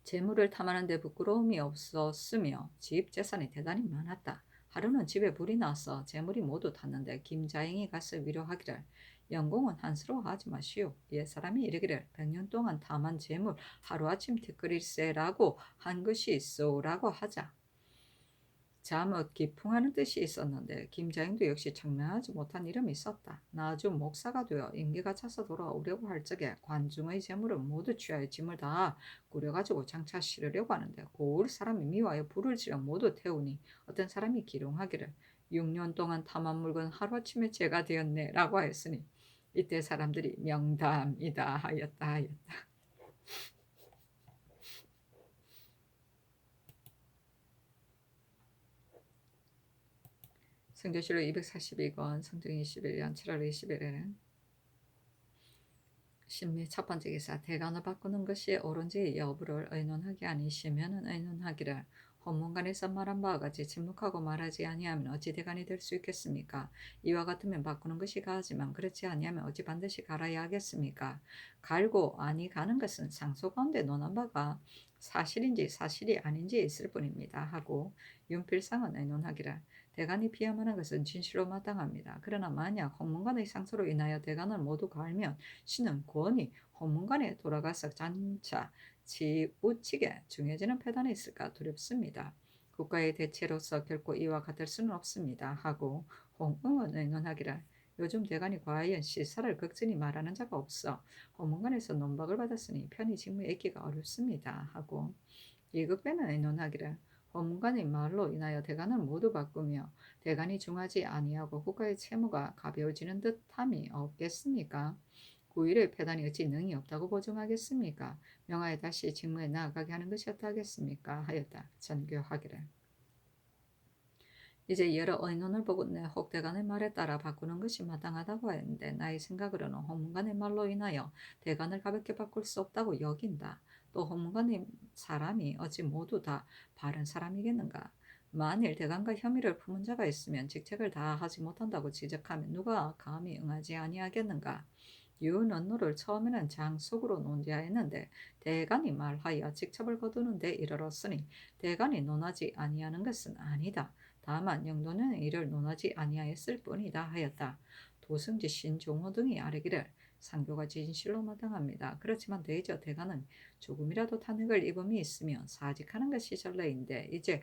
재물을 탐하는 데 부끄러움이 없었으며 집 재산이 대단히 많았다. 하루는 집에 불이 나서 재물이 모두 탔는데 김자행이 가서 위로하기를 영공은 한스러워하지 마시오. 옛 사람이 이르기를 100년 동안 탐한 재물 하루아침 티끌일세라고 한 것이 있소라고 하자. 잠옷 기풍하는 뜻이 있었는데 김자행도 역시 청명하지 못한 이름이 있었다. 나중 목사가 되어 임기가 차서 돌아오려고 할 적에 관중의 재물을 모두 취하여 짐을 다 꾸려가지고 장차 실으려고 하는데 고을 사람이 미워하여 불을 지려 모두 태우니 어떤 사람이 기롱하기를 6년 동안 탐한 물건 하루아침에 죄가 되었네 라고 하였으니 이때 사람들이 명담이다 하였다. 성조실록 242권 성종 21년 7월 20일에는 신미 첫 번째 기사 대간을 바꾸는 것이 옳은지 여부를 의논하기 아니시면은 의논하기를 헌문관에서 말한 바와 같이 침묵하고 말하지 아니하면 어찌 대간이 될 수 있겠습니까? 이와 같으면 바꾸는 것이 가하지만 그렇지 아니하면 어찌 반드시 갈아야 하겠습니까? 갈고 아니 가는 것은 상소 가운데 논한 바가 사실인지 사실이 아닌지 있을 뿐입니다. 하고 윤필상은 의논하기를 대간이 피함하는 것은 진실로 마땅합니다. 그러나 만약 헌문관의 상소로 인하여 대간을 모두 갈면 신은 권히 헌문관에 돌아가서 장차 지우치게 중해지는 패단이 있을까 두렵습니다. 국가의 대체로서 결코 이와 같을 수는 없습니다. 하고 홍응은 의논하기를 요즘 대간이 과연 시사를 극진히 말하는 자가 없어 헌문관에서 논박을 받았으니 편히 직무에 있기가 어렵습니다. 하고 예급배는 의논하기를 헌문관의 말로 인하여 대간을 모두 바꾸며 대간이 중하지 아니하고 국가의 채무가 가벼워지는 듯함이 없겠습니까? 9일의 패단이 어찌 능이 없다고 보증하겠습니까? 명하에 다시 직무에 나아가게 하는 것이 어떠하겠습니까? 하였다. 전교하기를. 이제 여러 의논을 보고 내 혹대간의 말에 따라 바꾸는 것이 마땅하다고 했는데 나의 생각으로는 헌문관의 말로 인하여 대간을 가볍게 바꿀 수 없다고 여긴다. 또 헌문관의 사람이 어찌 모두 다 바른 사람이겠는가? 만일 대간과 혐의를 품은 자가 있으면 직책을 다하지 못한다고 지적하면 누가 감히 응하지 아니하겠는가? 유언노를 처음에는 장속으로 논지하였는데 대간이 말하여 직첩을 거두는 데 이르렀으니 대간이 논하지 아니하는 것은 아니다. 다만 영도는 이를 논하지 아니하였을 뿐이다 하였다. 도승지 신종호 등이 아뢰기를 상교가 진실로 마땅합니다. 그렇지만 대저 대간은 조금이라도 탄핵을 입음이 있으면 사직하는 것이 전례인데 이제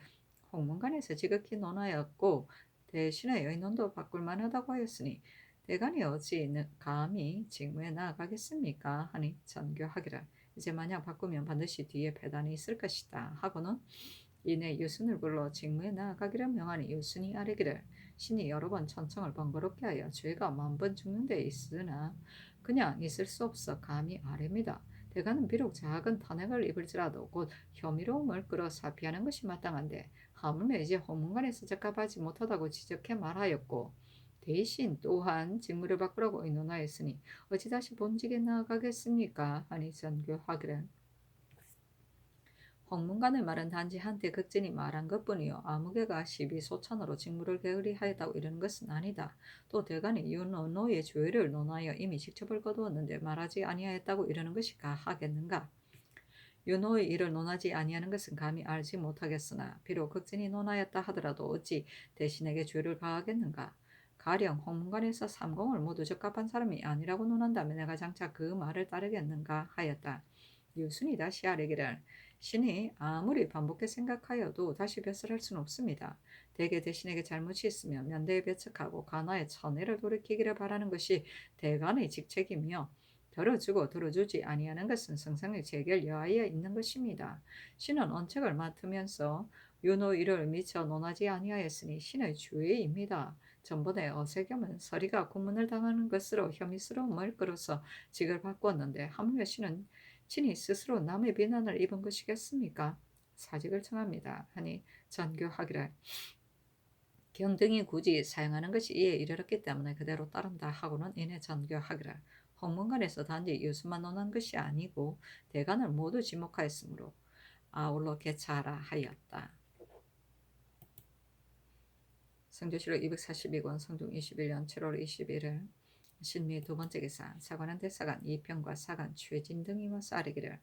홍문관에서 지극히 논하였고 대신에 의논도 바꿀 만하다고 하였으니 대간이 어찌 감히 직무에 나아가겠습니까? 하니 전교하기를 이제 만약 바꾸면 반드시 뒤에 배단이 있을 것이다 하고는 이내 유순을 불러 직무에 나아가기를 명하니 유순이 아뢰기를 신이 여러 번 천청을 번거롭게 하여 죄가 10,000번 죽는 데 있으나 그냥 있을 수 없어 감히 아뢰입니다. 대가는 비록 작은 탄핵을 입을지라도 곧 혐의로움을 끌어 사피하는 것이 마땅한데 하물며 이제 헌문관에서 적합하지 못하다고 지적해 말하였고 대신 또한 직무를 바꾸라고 의논하였으니 어찌 다시 본직에 나아가겠습니까? 하니 전교하기를 홍문관의 말은 단지 한때 극진히 말한 것뿐이요 아무개가 시비소천으로 직무를 게으리하였다고 이르는 것은 아니다. 또 대간이 윤언노의 조회를 논하여 이미 직접을 거두었는데 말하지 아니하였다고 이르는 것이 가하겠는가? 윤호의 일을 논하지 아니하는 것은 감히 알지 못하겠으나 비록 극진히 논하였다 하더라도 어찌 대신에게 죄를 가하겠는가? 가령 홍문관에서 삼공을 모두 적합한 사람이 아니라고 논한다면 내가 장차 그 말을 따르겠는가 하였다. 유순이 다시 아뢰기를 신이 아무리 반복해 생각하여도 다시 벼슬할 수는 없습니다. 대개 대신에게 잘못이 있으면 면대에 배척하고 간화의 천애를 돌이키기를 바라는 것이 대간의 직책이며 들어주고 들어주지 아니하는 것은 성상의 재결 여하에 있는 것입니다. 신은 언책을 맡으면서 윤호 일을 미처 논하지 아니하였으니 신의 주의입니다. 전번에 어세겸은 서리가 고문을 당하는 것으로 혐의스러움을 끌어서 직을 바꾸었는데 하물며 신은 친히 스스로 남의 비난을 입은 것이겠습니까? 사직을 청합니다. 하니 전교하기를 경등이 굳이 사용하는 것이 이에 이르렀기 때문에 그대로 따른다 하고는 이내 전교하기를 홍문관에서 단지 유수만 논한 것이 아니고 대간을 모두 지목하였으므로 아울러 개차하라 하였다. 성조실록 242권 성종 21년 7월 21일 신미 두 번째 기사 사관은 대사관 이평과 사관 최진 등이 와서 아뢰기를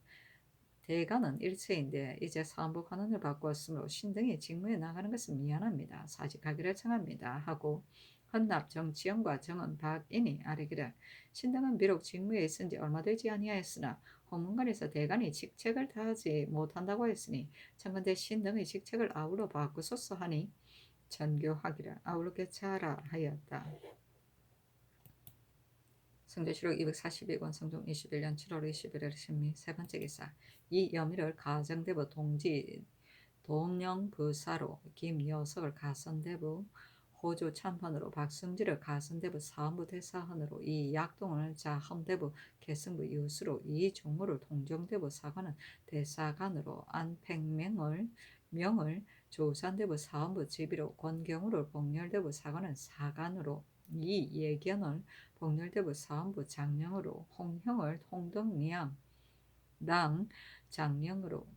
대가는 일체인데 이제 사안부 관원을 바꾸었으므로 신등이 직무에 나가는 것은 미안합니다. 사직하기를 청합니다. 하고 헌납 정치영과 정은 박인이 아뢰기를 신등은 비록 직무에 있은 지 얼마 되지 아니하였으나 헌문관에서 대간이 직책을 다하지 못한다고 했으니 청건대 신등의 직책을 아울러 바꾸소서 하니 전교하기를 아울러 개차하라 하였다. 성조실록 242권 성종 21년 7월 21일 신미 세 번째 기사 이 여미를 가정대부 동지 동령부사로 김여석을 가선대부 호주 참헌으로 박승지를 가선대부 사헌부 대사헌으로 이 약동을 자헌대부 개승부 유수로 이 종무를 동정대부 사관은 대사관으로 안팽명을 명을 조산대부 사헌부 지비로 권경우를 복렬대부 사관은 사관으로 이 예견을 복렬대부 사헌부 장령으로 홍형을 통덕리양 당 장령으로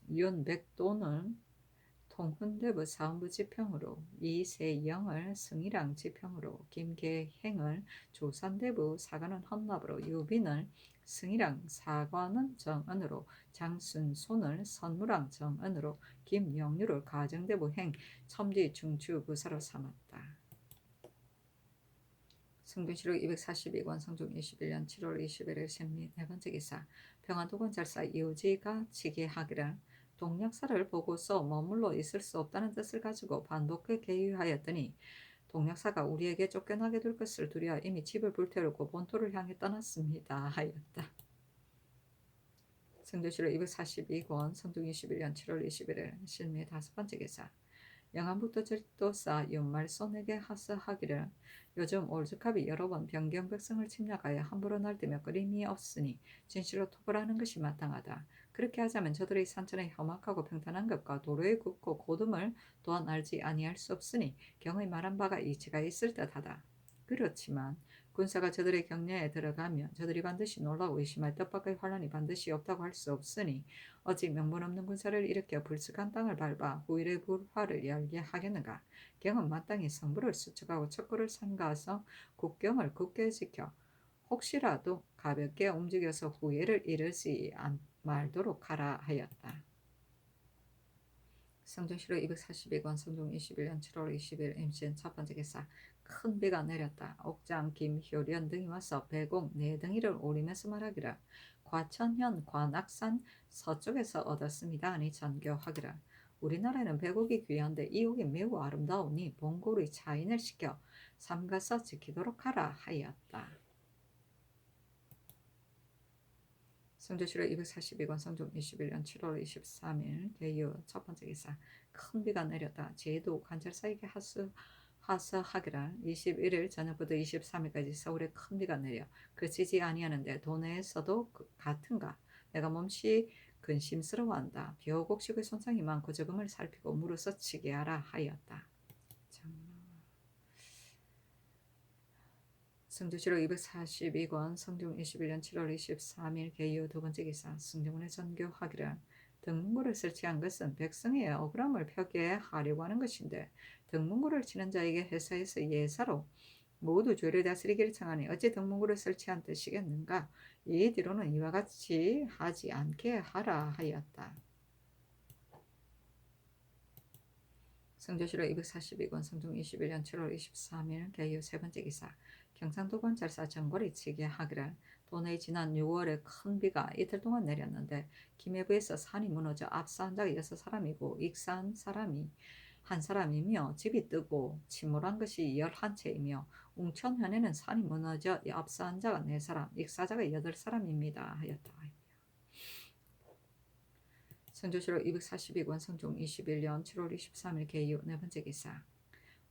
윤백돈을 통훈대부 사헌부 지평으로 이세영을 승일항 지평으로 김계행을 조산대부 사관은 헌납으로 유빈을 승일항 사관은 정은으로 장순손을 선무랑 정은으로 김영유를 가정대부 행 첨지 중추부사로 삼았다. 성균실록 242권 성종 21년 7월 21일 신미 네 번째 기사 평안도건찰사 이우지가 치기하기를 동력사를 보고서 머물러 있을 수 없다는 뜻을 가지고 반복해 개유하였더니 동력사가 우리에게 쫓겨나게 될 것을 두려워 이미 집을 불태우고 본토를 향해 떠났습니다 하였다. 성조실록 242권 성종 21년 7월 21일 신미 다섯 번째 기사 영안북도 절도사 윤말손에게 하서하기를 요즘 올즈캅이 여러 번 변경백성을 침략하여 함부로 날뛰며 끊임이 없으니 진실로 토벌하는 것이 마땅하다. 그렇게 하자면 저들의 산천의 험악하고 평탄한 것과 도로의 굽고 고듬을 또한 알지 아니할 수 없으니 경의 말한 바가 이치가 있을 듯하다. 그렇지만 군사가 저들의 경내에 들어가면 저들이 반드시 놀라고 의심할 뜻밖의 환란이 반드시 없다고 할 수 없으니 어찌 명분 없는 군사를 일으켜 불쑥한 땅을 밟아 후일의 불화를 열게 하겠는가. 경은 마땅히 성부를 수축하고 척구를 삼가서 국경을 굳게 지켜 혹시라도 가볍게 움직여서 후회를 이르지 말도록 하라 하였다. 성종실록 242권 성종 21년 7월 20일 임신 첫 번째 기사 큰 비가 내렸다. 옥장 김효련 등이 와서 배공 네 덩이를 오리면서 말하기를 과천현 관악산 서쪽에서 얻었습니다. 하니 전교하기를 우리나라에는 배곡이 귀한데 이 옥이 매우 아름다우니 봉고리 차인을 시켜 삼가서 지키도록 하라 하였다. 성조실록 242권 성종 21년 7월 23일 개유 첫 번째 기사 큰 비가 내렸다. 제도 관찰사에게 하서하기를 21일 저녁부터 23일까지 서울에 큰 비가 내려 그치지 아니하는데 도내에서도 같은가. 내가 몹시 근심스러워한다. 비록 곡식의 손상이 많고 저금을 살피고 무릇 치게 하라 하였다. 성주시록 242권 성중 21년 7월 23일 개요 두 번째 기사 승정원의 전교하기를 등문고를 설치한 것은 백성의 억울함을 표기하려고 하는 것인데 등문고를 치는 자에게 회사에서 예사로 모두 죄를 다스리기를 청하니 어찌 등문고를 설치한 뜻이겠는가. 이 뒤로는 이와 같이 하지 않게 하라 하였다. 성조시록 242권 성중 21년 7월 23일 개요 세 번째 기사 경상도 관찰사 정골이 치게 하기를 도내에 지난 6월에 큰 비가 이틀 동안 내렸는데 김해부에서 산이 무너져 압사한 자가 6사람이고 익사한 사람이 한 사람이며 집이 뜨고 침몰한 것이 11채이며 웅천현에는 산이 무너져 압사한 자가 4사람, 익사자가 8사람입니다 하였다. 성조시록 242권 성중 21년 7월 23일 개요 네 번째 기사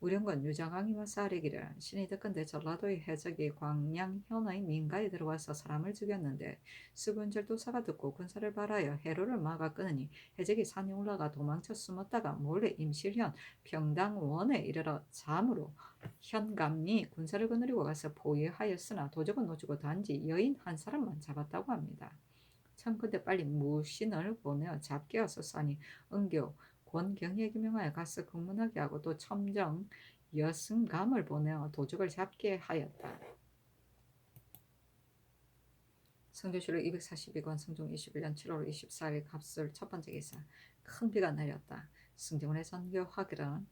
우령군 유장왕이 와서 아뢰기를 신이 듣건대 전라도의 해적이 광양현의 민가에 들어와서 사람을 죽였는데 수군절도사가 듣고 군사를 발하여 해로를 막아 끄느니 해적이 산에 올라가 도망쳐 숨었다가 몰래 임실현 평당원에 이르러 잠으로 현감이 군사를 거느리고 가서 포위하였으나 도적은 놓치고 단지 여인 한 사람만 잡았다고 합니다. 참 근데 빨리 무신을 보내어 잡게 하소서 하니 은교 권경에게 명하여 가서 검문하게 하고 또 첨정 여승감을 보내어 도적을 잡게 하였다. 성조시록 242권 성중 21년 7월 24일 갑술 첫 번째 기사 큰 비가 내렸다. 승정원의 선교하기는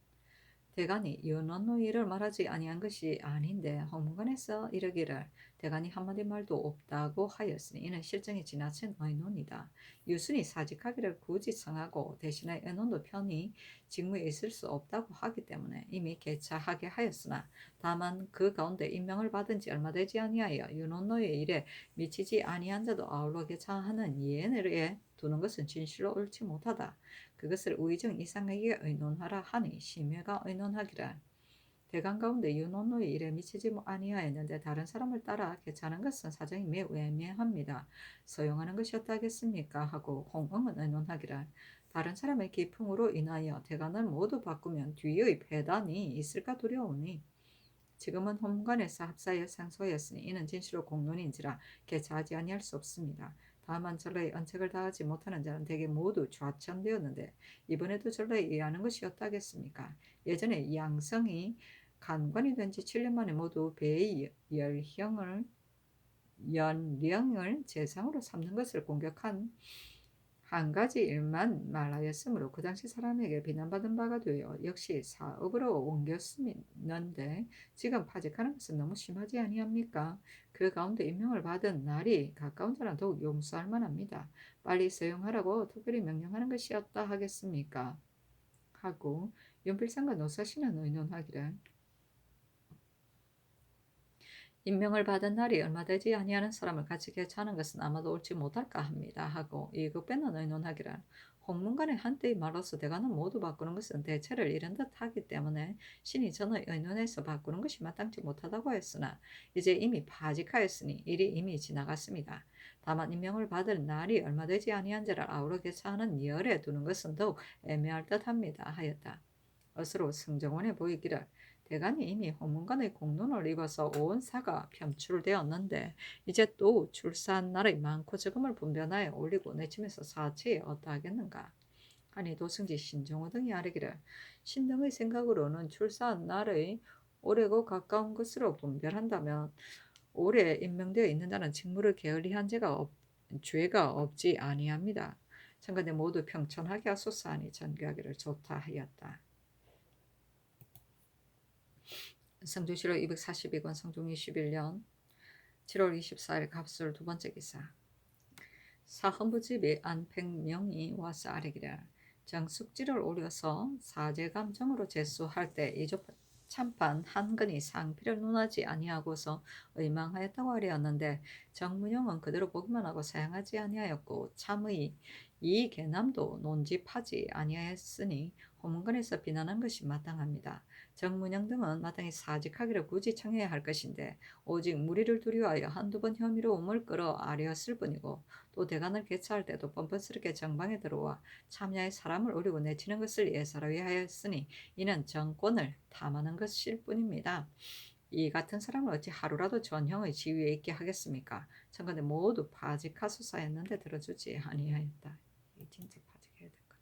대간이 연원의 일을 말하지 아니한 것이 아닌데 홍문관에서 이르기를 대간이 한마디 말도 없다고 하였으니 이는 실정이 지나친 의논이다. 유순이 사직하기를 굳이 청하고 대신에 의논도 편히 직무에 있을 수 없다고 하기 때문에 이미 개차하게 하였으나 다만 그 가운데 임명을 받은 지 얼마 되지 아니하여 윤원노의 일에 미치지 아니한 자도 아울러 개차하는 예내에 두는 것은 진실로 옳지 못하다. 그것을 우의정 이상에게 의논하라 하니 심해가 의논하기를 대강 가운데 윤원노의 일에 미치지 아니하였는데 다른 사람을 따라 개차하는 것은 사정이 매우 애매합니다. 소용하는 것이었다겠습니까 하고 홍응은 의논하기를 다른 사람의 기풍으로 인하여 대간을 모두 바꾸면 뒤의 배단이 있을까 두려우니 지금은 홍문관에서 합사하여 상소하였으니 이는 진실로 공론인지라 개차하지 아니할 수 없습니다. 다만 전라에 언책을 다하지 못하는 자는 대개 모두 좌천되었는데 이번에도 전라에 의하는 것이었다겠습니까? 예전에 양성이 간관이 된 지 7년 만에 모두 배의 연령을 재상으로 삼는 것을 공격한 한 가지 일만 말하였으므로 그 당시 사람에게 비난받은 바가 되어 역시 사업으로 옮겼었는데 지금 파직하는 것은 너무 심하지 아니합니까? 그 가운데 임명을 받은 날이 가까운 자는 더욱 용서할 만합니다. 빨리 사용하라고 특별히 명령하는 것이었다 하겠습니까? 하고 윤필상과 노사신은 의논하기를 임명을 받은 날이 얼마 되지 아니하는 사람을 같이 개최하는 것은 아마도 옳지 못할까 합니다. 하고 이급배는 의논하기를 홍문관의 한때의 말로서 대가는 모두 바꾸는 것은 대체를 이른 듯 하기 때문에 신이 전의 의논해서 바꾸는 것이 마땅치 못하다고 했으나 이제 이미 파직하였으니 일이 이미 지나갔습니다. 다만 임명을 받을 날이 얼마 되지 아니한 자를 아우러 개최하는 열에 두는 것은 더욱 애매할 듯합니다. 하였다. 어스로 승정원에 보이기를 대간이 이미 홍문관의 공론을 입어서 온 사가 편출되었는데 이제 또 출사한 날의 많고 적음을 분변하여 올리고 내침에서 사체에 어떠하겠는가 하니 도승지 신정호 등이 아뢰기를 신등의 생각으로는 출사한 날의 오래고 가까운 것으로 분별한다면 올해 임명되어 있는 자는 직무를 게을리한 죄가 없지 아니합니다. 청가대 모두 평천하게 하소서 하니 전교하기를 좋다 하였다. 성조시록 242권 성중 21년 7월 24일 갑술 두 번째 기사 사헌부집이 안팽명이 와서 아뢰기를 정숙지를 올려서 사제감정으로 제수할 때 이조 참판 한근이 상피를 논하지 아니하고서 의망하였다고 하려었는데 정문용은 그대로 보기만 하고 사양하지 아니하였고 참의 이 계남도 논집하지 아니하였으니 호문관에서 비난한 것이 마땅합니다. 정문영 등은 마땅히 사직하기를 굳이 청해야 할 것인데 오직 무리를 두려워하여 한두 번 혐의로움을 끌어 아뢰었을 뿐이고 또 대관을 개최할 때도 뻔뻔스럽게 정방에 들어와 참야의 사람을 오리고 내치는 것을 예사로 하였으니 이는 정권을 탐하는 것일 뿐입니다. 이 같은 사람을 어찌 하루라도 전형의 지위에 있게 하겠습니까? 청컨대 모두 파직하소서였는데 들어주지 아니하였다. 진짜 파직해야 될 것.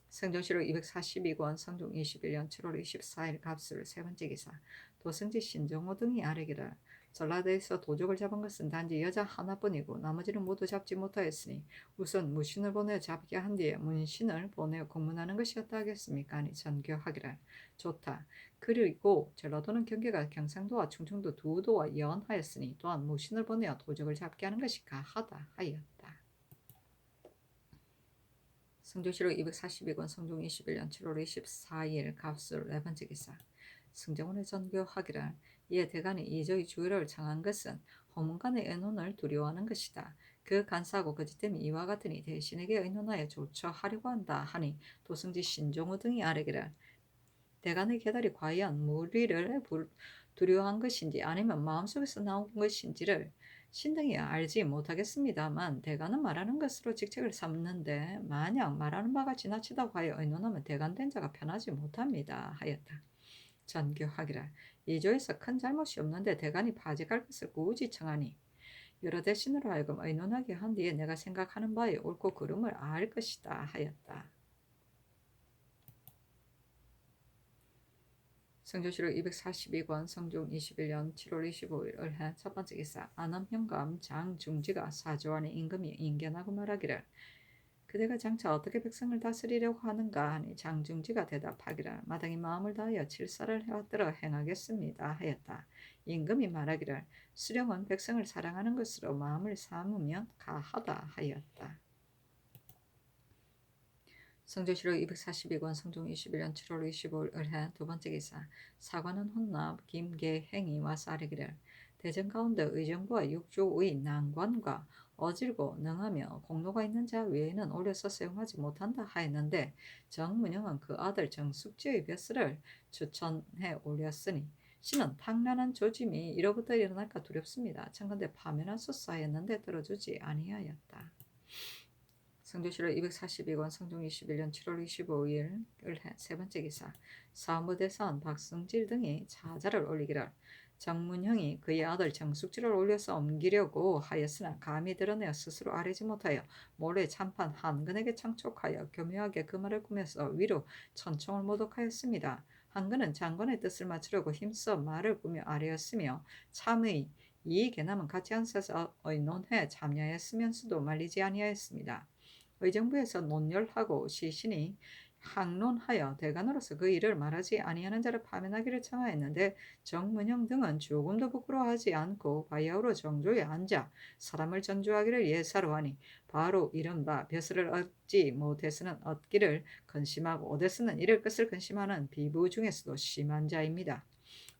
성종시록 242권 성종 21년 7월 24일 갑술 세 번째 기사. 도승지 신정호 등이 아뢰기를 전라도에서 도적을 잡은 것은 단지 여자 하나뿐이고 나머지는 모두 잡지 못하였으니 우선 무신을 보내어 잡게 한 뒤에 문신을 보내어 공문하는 것이었다 하겠습니까? 아니 전교하기를 좋다. 그리고 전라도는 경계가 경상도와 충청도 두 도와 연하였으니 또한 무신을 보내어 도적을 잡게 하는 것이 가하다 하였다. 성종시록 242권 성종 21년 7월 24일 갑술 네 번째 기사. 승정원의 전교하기를 이에 대간이 이저의 주의를 청한 것은 호문간의 의논을 두려워하는 것이다. 그 간사하고 거짓됨이 이와 같으니 대신에게 의논하여 조처하려고 한다 하니 도승지 신종우 등이 아뢰기를 대간의 계달이 과연 무리를 두려워한 것인지 아니면 마음속에서 나온 것인지를 신등이 알지 못하겠습니다만 대간은 말하는 것으로 직책을 삼는데 만약 말하는 바가 지나치다고 하여 의논하면 대간된 자가 편하지 못합니다 하였다. 전교하기라 이조에서 큰 잘못이 없는데 대간이 파직할 것을 굳이 청하니 여러 대신으로 하여금 의논하게 한 뒤에 내가 생각하는 바에 옳고 그름을 알 것이다 하였다. 성종시록 242권 성종 21년 7월 25일 을해 첫 번째 기사. 안암현감 장중지가 사조안의 임금이 인견하고 말하기를 그대가 장차 어떻게 백성을 다스리려고 하는가 하니 장중지가 대답하기를 마땅히 마음을 다하여 칠사를 해왔더러 행하겠습니다 하였다. 임금이 말하기를 수령은 백성을 사랑하는 것으로 마음을 삼으면 가하다 하였다. 성종시록 242권 성종 21년 7월 25일 을해 두 번째 기사. 사관은 혼납 김계행이 와서 아뢰기를 대전 가운데 의정부와 육조의 난관과 어질고 능하며 공로가 있는 자 외에는 올려서 사용하지 못한다 하였는데 정문영은 그 아들 정숙지의 벼슬을 추천해 올렸으니 신은 탕란한 조짐이 이로부터 일어날까 두렵습니다. 청컨대 파면하소서 하였는데 들어주지 아니하였다. 성종시록 242권 성종 21년 7월 25일 을해 세 번째 기사. 사무대사원 박승질 등이 차자를 올리기를 정문형이 그의 아들 정숙지를 올려서 옮기려고 하였으나 감히 드러내어 스스로 아뢰지 못하여 몰래 참판 한근에게 청촉하여 교묘하게 그 말을 꾸며서 위로 천청을 모독하였습니다. 한근은 장관의 뜻을 맞추려고 힘써 말을 꾸며 아뢰었으며 참의 이익에남은 같이 앉아서 의논해 참여하였으면서도 말리지 아니하였습니다. 의정부에서 논열하고 시신이 항론하여 대관으로서 그 일을 말하지 아니하는 자를 파면하기를 청하였는데 정문형 등은 조금도 부끄러워하지 않고 바야흐로 정조에 앉아 사람을 전주하기를 예사로 하니 바로 이른바 벼슬을 얻지 못해서는 얻기를 근심하고 얻에서는 잃을 것을 근심하는 비부 중에서도 심한 자입니다.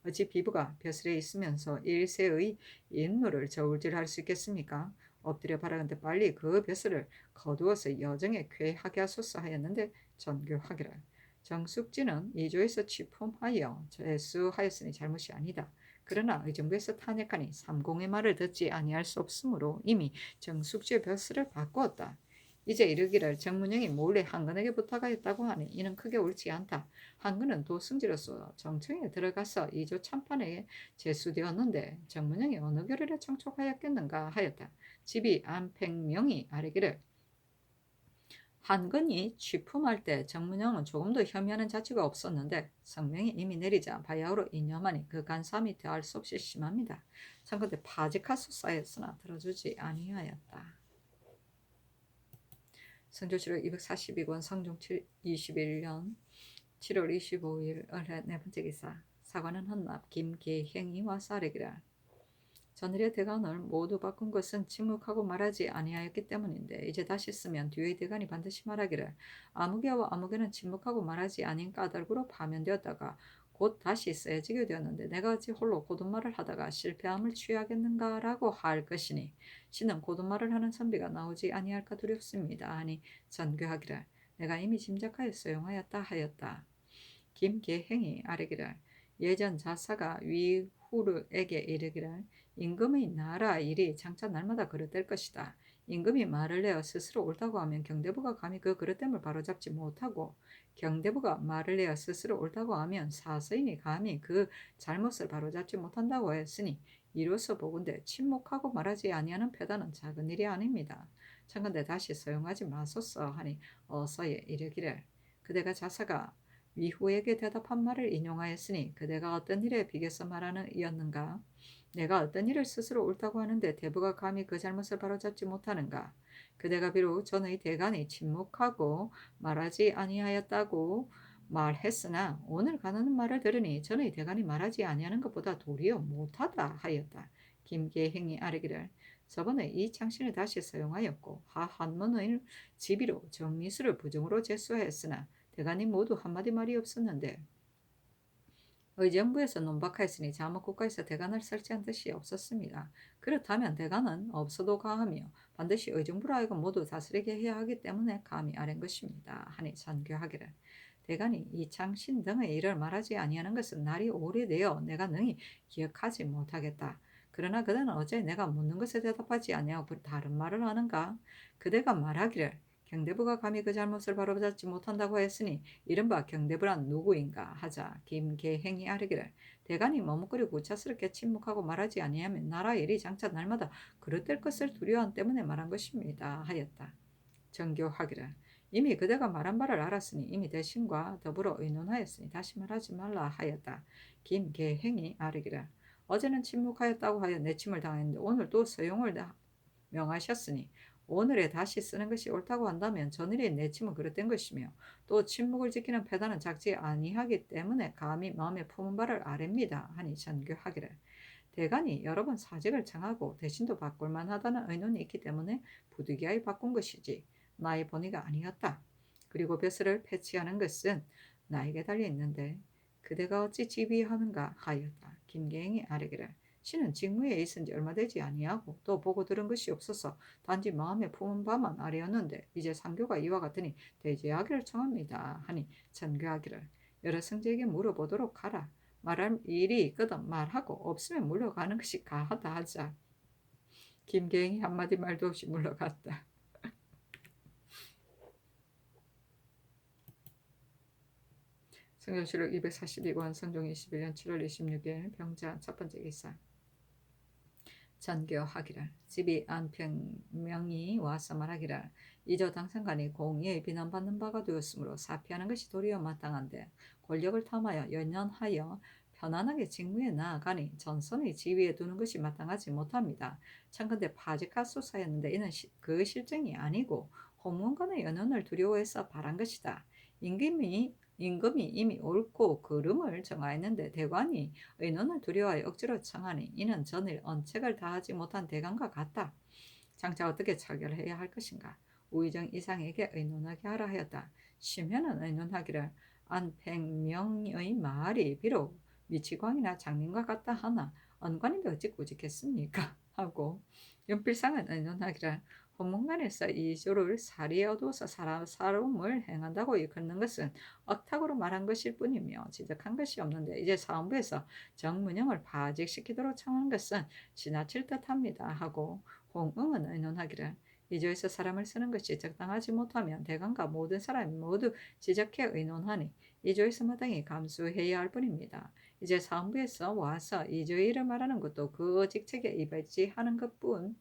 어찌 비부가 벼슬에 있으면서 일세의 인물을 저울질할 수 있겠습니까? 엎드려 바라건대 빨리 그 벼슬을 거두어서 여정에 쾌하게 하소서 하였는데 전교하기를 정숙지는 이조에서 취품하여 재수하였으니 잘못이 아니다. 그러나 의정부에서 탄핵하니 삼공의 말을 듣지 아니할 수 없으므로 이미 정숙지의 벼슬을 바꾸었다. 이제 이르기를 정문영이 몰래 한근에게 부탁하였다고 하니 이는 크게 옳지 않다. 한근은 도승지로서 정청에 들어가서 이조 참판에 제수되었는데 정문영이 어느 결을에 청촉하였겠는가 하였다. 집이 안팽명이 아뢰기를 한근이 취품할 때 정문영은 조금도 혐의하는 자취가 없었는데 성명이 이미 내리자 바야흐로 이념하니 그 간삼이 더할 수 없이 심합니다. 참건대 파직하소서였으나 들어주지 아니하였다. 성종시록 242권 성종 21년 7월 25일 을해 네 번째 기사. 사관은 헌납 김계행이 와서 아뢰기를 전일의 대간을 모두 바꾼 것은 침묵하고 말하지 아니하였기 때문인데 이제 다시 쓰면 뒤의 대간이 반드시 말하기를 아무개와 아무개는 침묵하고 말하지 아닌 까닭으로 파면되었다가 곧 다시 쓰여지게 되었는데 내가 어찌 홀로 고둔말을 하다가 실패함을 취하겠는가라고 할 것이니 신은 고든 말을 하는 선비가 나오지 아니할까 두렵습니다 하니 전교하기를 내가 이미 짐작하여 소용하였다 하였다. 김계행이 아뢰기를 예전 자사가 위후르에게 이르기를 임금의 나라 일이 장차 날마다 그릇될 것이다. 임금이 말을 내어 스스로 옳다고 하면 경대부가 감히 그 그릇됨을 바로잡지 못하고 경대부가 말을 내어 스스로 옳다고 하면 사서인이 감히 그 잘못을 바로잡지 못한다고 했으니 이로써 보건대 침묵하고 말하지 아니하는 패단은 작은 일이 아닙니다. 청컨대 다시 사용하지 마소서 하니 어서에 이르기를 그대가 자사가 위후에게 대답한 말을 인용하였으니 그대가 어떤 일에 비교해서 말하는 이었는가? 내가 어떤 일을 스스로 옳다고 하는데 대부가 감히 그 잘못을 바로잡지 못하는가? 그대가 비록 전의 대간이 침묵하고 말하지 아니하였다고 말했으나 오늘 가는 말을 들으니 전의 대간이 말하지 아니하는 것보다 도리어 못하다 하였다. 김계행이 아뢰기를 저번에 이 장신을 다시 사용하였고 하한문의 지비로 정미수를 부정으로 제수하였으나 대간이 모두 한마디 말이 없었는데 의정부에서 논박하였으니 자목 국가에서 대간을 설치한 뜻이 없었습니다. 그렇다면 대간은 없어도 가하며 반드시 의정부로 하여금 모두 다스리게 해야 하기 때문에 감히 아랜 것입니다. 하니 전교하기를 대간이 이창신 등의 일을 말하지 아니하는 것은 날이 오래되어 내가 능히 기억하지 못하겠다. 그러나 그대는 어째 내가 묻는 것에 대답하지 아니하고 다른 말을 하는가? 그대가 말하기를 경대부가 감히 그 잘못을 바로잡지 못한다고 했으니 이른바 경대부란 누구인가 하자 김계행이 아뢰기를 대간이 머뭇거리고 우차스럽게 침묵하고 말하지 아니하면 나라 일이 장차 날마다 그릇될 것을 두려움 때문에 말한 것입니다 하였다. 정교하기를 이미 그대가 말한 바를 알았으니 이미 대신과 더불어 의논하였으니 다시 말하지 말라 하였다. 김계행이 아뢰기를 어제는 침묵하였다고 하여 내침을 당했는데 오늘 또 서용을 명하셨으니 오늘에 다시 쓰는 것이 옳다고 한다면 전일의 내침은 그릇된 것이며 또 침묵을 지키는 패단은 작지 아니하기 때문에 감히 마음에 품은 바를 아랩니다 하니 전교하기를 대간이 여러 번 사직을 청하고 대신도 바꿀 만하다는 의논이 있기 때문에 부득이하여 바꾼 것이지 나의 본의가 아니었다. 그리고 벼슬을 패치하는 것은 나에게 달려 있는데 그대가 어찌 지휘하는가 하였다. 김계행이 아뢰기를 신은 직무에 있은 지 얼마 되지 아니하고 또 보고 들은 것이 없어서 단지 마음에 품은 바만 아뢰었는데 이제 상교가 이와 같으니 대제하기를 청합니다 하니 전교하기를 여러 승제에게 물어보도록 하라. 말할 일이 있거든 말하고 없으면 물러가는 것이 가하다 하자. 김계행이 한마디 말도 없이 물러갔다. 성경시록 242권 성종 21년 7월 26일 병자 첫 번째 기사 전교하기를 집이 안평명이 와서 말하기를 이저 당상간이 공의에 비난받는 바가 되었으므로 사피하는 것이 도리어 마땅한데 권력을 탐하여 연연하여 편안하게 직무에 나아가니 전선의 지위에 두는 것이 마땅하지 못합니다. 참건대 파직하소사였는데 이는 그 실정이 아니고 호문간의 연연을 두려워해서 바란 것이다. 임금이 이미 옳고 그름을 정하였는데 대관이 의논을 두려워하여 억지로 청하니 이는 전일 언책을 다하지 못한 대간과 같다. 장차 어떻게 처결해야 할 것인가? 우의정 이상에게 의논하게 하라 하였다. 심현은 의논하기를 안팽명의 말이 비록 미치광이나 장님과 같다 하나 언관인데 어찌 꾸짖겠습니까? 하고 윤필상은 의논하기를 헌문관에서 이조를 사리에 어두어서 사람을 행한다고 일컫는 것은 억탁으로 말한 것일 뿐이며 지적한 것이 없는데 이제 사헌부에서 정문영을 파직시키도록 청하는 것은 지나칠 듯합니다 하고 홍응은 의논하기를 이조에서 사람을 쓰는 것이 적당하지 못하면 대간과 모든 사람이 모두 지적해 의논하니 이조에서 마땅히 감수해야 할 뿐입니다. 이제 사헌부에서 와서 이조의 일을 말하는 것도 그 직책에 이발지하는 것뿐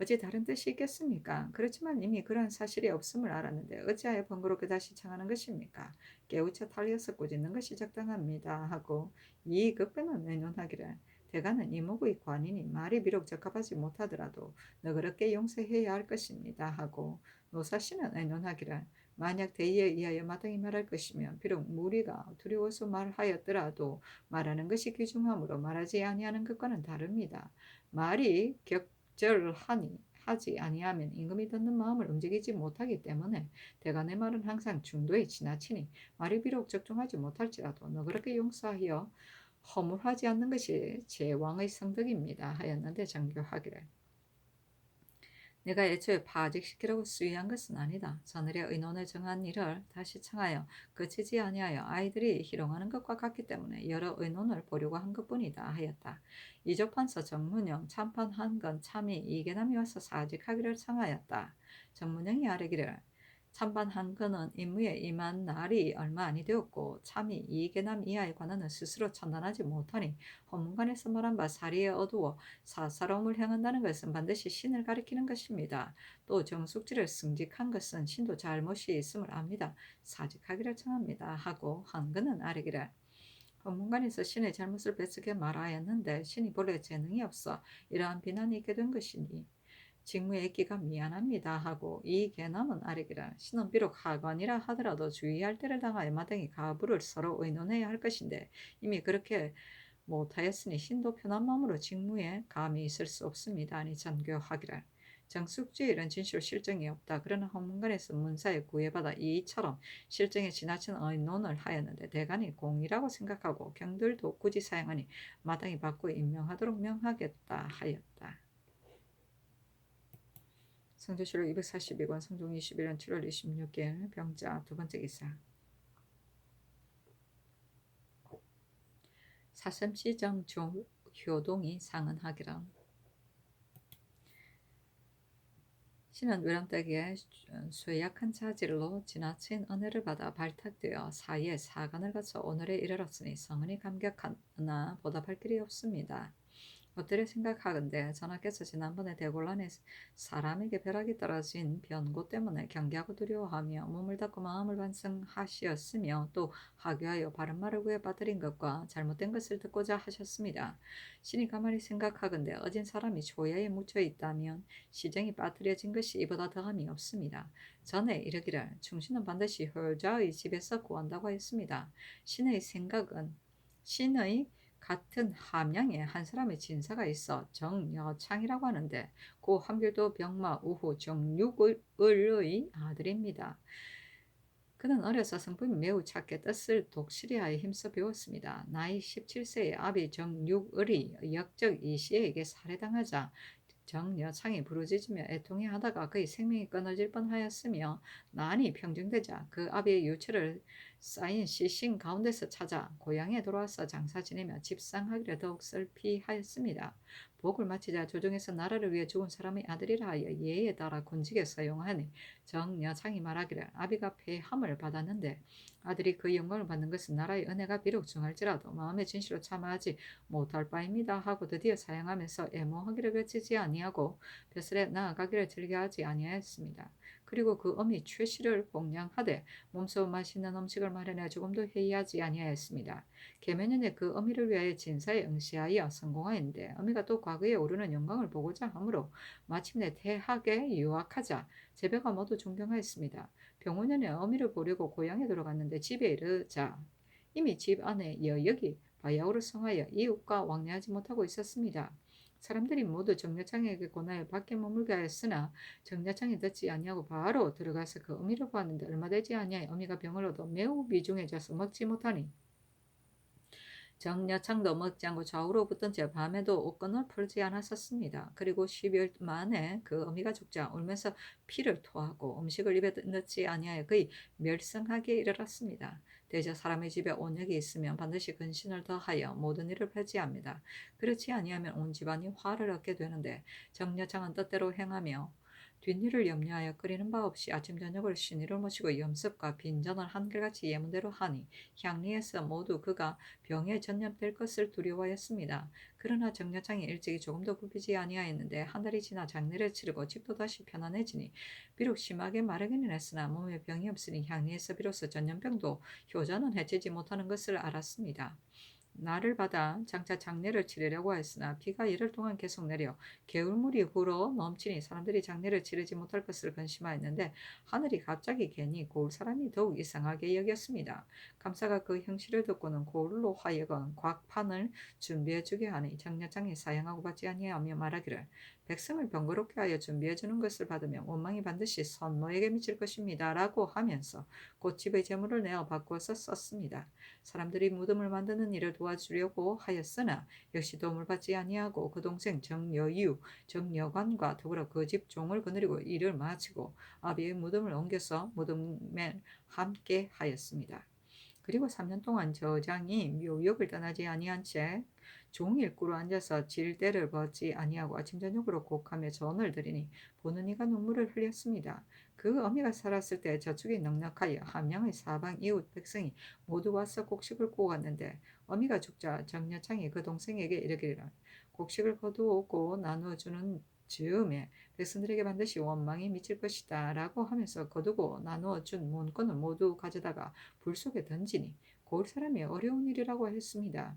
어찌 다른 뜻이 있겠습니까? 그렇지만 이미 그런 사실이 없음을 알았는데 어찌하여 번거롭게 다시 청하는 것입니까? 깨우쳐 탈려서 꾸짖는 것이 적당합니다 하고 이 급변은 의논하기를 대가는 이목의 관인이 말이 비록 적합하지 못하더라도 너그럽게 용서해야 할 것입니다 하고 노사씨는 의논하기를 만약 대의에 의하여 마땅히 말할 것이면 비록 무리가 두려워서 말하였더라도 말하는 것이 귀중하므로 말하지 아니하는 것과는 다릅니다. 말이 적절하니 하지 아니하면 임금이 듣는 마음을 움직이지 못하기 때문에 대간의 말은 항상 중도에 지나치니 말이 비록 적중하지 못할지라도 너그럽게 용서하여 허물하지 않는 것이 제왕의 성덕입니다 하였는데 정교하기를 내가 애초에 파직시키려고 수의한 것은 아니다. 저늘의 의논에 정한 일을 다시 청하여 그치지 아니하여 아이들이 희롱하는 것과 같기 때문에 여러 의논을 보려고 한 것뿐이다 하였다. 이조판서 정문영 참판한 건 참이 이계남이 와서 사직하기를 청하였다. 정문영이 아뢰기를 참반한 건은 임무에 임한 날이 얼마 아니 되었고 참이 이계남 이하에 관하는 스스로 판단하지 못하니 헌문관에서 말한 바 사리에 어두워 사사로움을 행한다는 것은 반드시 신을 가리키는 것입니다. 또 정숙지를 승직한 것은 신도 잘못이 있음을 압니다. 사직하기를 청합니다. 하고 한근은 아뢰기를 헌문관에서 신의 잘못을 뺏으게 말하였는데 신이 본래 재능이 없어 이러한 비난이 있게 된 것이니 직무에 있기가 미안합니다 하고 이 개남은 아뢰기라 신은 비록 하관이라 하더라도 주의할 때를 당하여 마땅히 가부를 서로 의논해야 할 것인데 이미 그렇게 못하였으니 신도 편한 마음으로 직무에 감히 있을 수 없습니다. 아니 전교하기를 정숙주일은 진실 실정이 없다. 그러나 헌문관에서 문사에 구애받아 이처럼 실정에 지나친 의논을 하였는데 대간이 공이라고 생각하고 경들도 굳이 사용하니 마땅히 받고 임명하도록 명하겠다 하였다. 성조실록 242권 성종 21년 7월 26일 병자 두 번째 기사 사sem시정 효동이 상언하기라 신은 외람되게 쇠약한 자질로 지나친 은혜를 받아 발탁되어 사이에 사관을 거쳐 오늘에 이르렀으니 성은이 감격하나 보답할 길이 없습니다. 엎드려 생각하건대 전하께서 지난번에 대곤란에 사람에게 벼락이 떨어진 변고 때문에 경계하고 두려워하며 몸을 닫고 마음을 반성하시었으며 또 하교하여 바른 말을 구해 빠뜨린 것과 잘못된 것을 듣고자 하셨습니다. 신이 가만히 생각하건대 어진 사람이 초야에 묻혀 있다면 시정이 빠뜨려진 것이 이보다 더함이 없습니다. 전에 이르기를 충신은 반드시 효자의 집에서 구한다고 했습니다. 신의 같은 함양에 한 사람의 진사가 있어 정여창이라고 하는데 고 한길도 병마 우후 정육을의 아들입니다. 그는 어려서 성품이 매우 착해 뜻을 독실히하여 힘써 배웠습니다. 나이 17세에 아비 정육을이 역적 이씨에게 살해당하자 정여창이 부르짖으며 애통해하다가 그의 생명이 끊어질 뻔하였으며 난이 평정되자 그 아비의 유체를 쌓인 시신 가운데서 찾아 고향에 돌아와서 장사 지내며 집상하기를 더욱 슬피하였습니다. 복을 마치자 조정에서 나라를 위해 죽은 사람의 아들이라 하여 예에 따라 군직에 사용하니 정여창이 말하기를 아비가 폐함을 받았는데 아들이 그 영광을 받는 것은 나라의 은혜가 비록 중할지라도 마음의 진실로 참아하지 못할 바입니다 하고 드디어 사용하면서 애모하기를 그치지 아니하고 벼슬에 나아가기를 즐겨하지 아니하였습니다. 그리고 그 어미 최씨를 공양하되 몸소 맛있는 음식을 마련해 조금도 회의하지 아니하였습니다. 계면년에 그 어미를 위하여 진사에 응시하여 성공하였는데 어미가 또 과거에 오르는 영광을 보고자 하므로 마침내 대학에 유학하자 제배가 모두 존경하였습니다. 병원년에 어미를 보려고 고향에 들어갔는데 집에 이르자 이미 집 안에 여역이 바야흐로 성하여 이웃과 왕래하지 못하고 있었습니다. 사람들이 모두 정려창에게 권하여 밖에 머물게 하였으나 정려창이 듣지 아니하고 바로 들어가서 그 어미를 보았는데 얼마 되지 아니하여 어미가 병을 얻어 매우 미중해져서 먹지 못하니 정여창도 먹지 않고 좌우로 붙던 채 밤에도 옷끈을 풀지 않았었습니다. 그리고 10일 만에 그 어미가 죽자 울면서 피를 토하고 음식을 입에 넣지 아니하여 거의 멸성하기에 이르렀습니다. 대저 사람의 집에 온역이 있으면 반드시 근신을 더하여 모든 일을 폐지합니다. 그렇지 아니하면 온 집안이 화를 얻게 되는데 정여창은 뜻대로 행하며 뒷일을 염려하여 끓이는 바 없이 아침 저녁을 신의를 모시고 염습과 빈전을 한결같이 예문대로 하니 향리에서 모두 그가 병에 전염될 것을 두려워하였습니다. 그러나 정여창이 일찍이 조금도 굽히지 아니하였는데 한 달이 지나 장례를 치르고 집도 다시 편안해지니 비록 심하게 마르기는 했으나 몸에 병이 없으니 향리에서 비로소 전염병도 효자는 해치지 못하는 것을 알았습니다. 날을 받아 장차 장례를 치르려고 하였으나 비가 이틀 동안 계속 내려 개울물이 굴어 넘치니 사람들이 장례를 치르지 못할 것을 근심하였는데 하늘이 갑자기 개니 고을 사람이 더욱 이상하게 여겼습니다. 감사가 그 형실을 듣고는 고을로 하여금 곽판을 준비해주게 하니 정려장이 사양하고 받지 아니하며 말하기를 백성을 번거롭게 하여 준비해주는 것을 받으면 원망이 반드시 선노에게 미칠 것입니다 라고 하면서 곧 집의 재물을 내어 바꾸어서 썼습니다. 사람들이 무덤을 만드는 일을 도와주려고 하였으나 역시 도움을 받지 아니하고 그 동생 정여유, 정여관과 더불어 그 집 종을 거느리고 일을 마치고 아비의 무덤을 옮겨서 무덤에 함께 하였습니다. 그리고 3년 동안 저장이 묘역을 떠나지 아니한 채 종일 꿇어 앉아서 질대를 벗지 아니하고 아침 저녁으로 곡하며 전을 드리니 보는 이가 눈물을 흘렸습니다. 그 어미가 살았을 때 저축이 넉넉하여 함양의 사방 이웃 백성이 모두 와서 곡식을 구워갔는데 어미가 죽자 정여창이 그 동생에게 이르기를 곡식을 거두고 나누어 주는 즈음에 백성들에게 반드시 원망이 미칠 것이다 라고 하면서 거두고 나누어 준 문건을 모두 가져다가 불 속에 던지니 고을 사람이 어려운 일이라고 했습니다.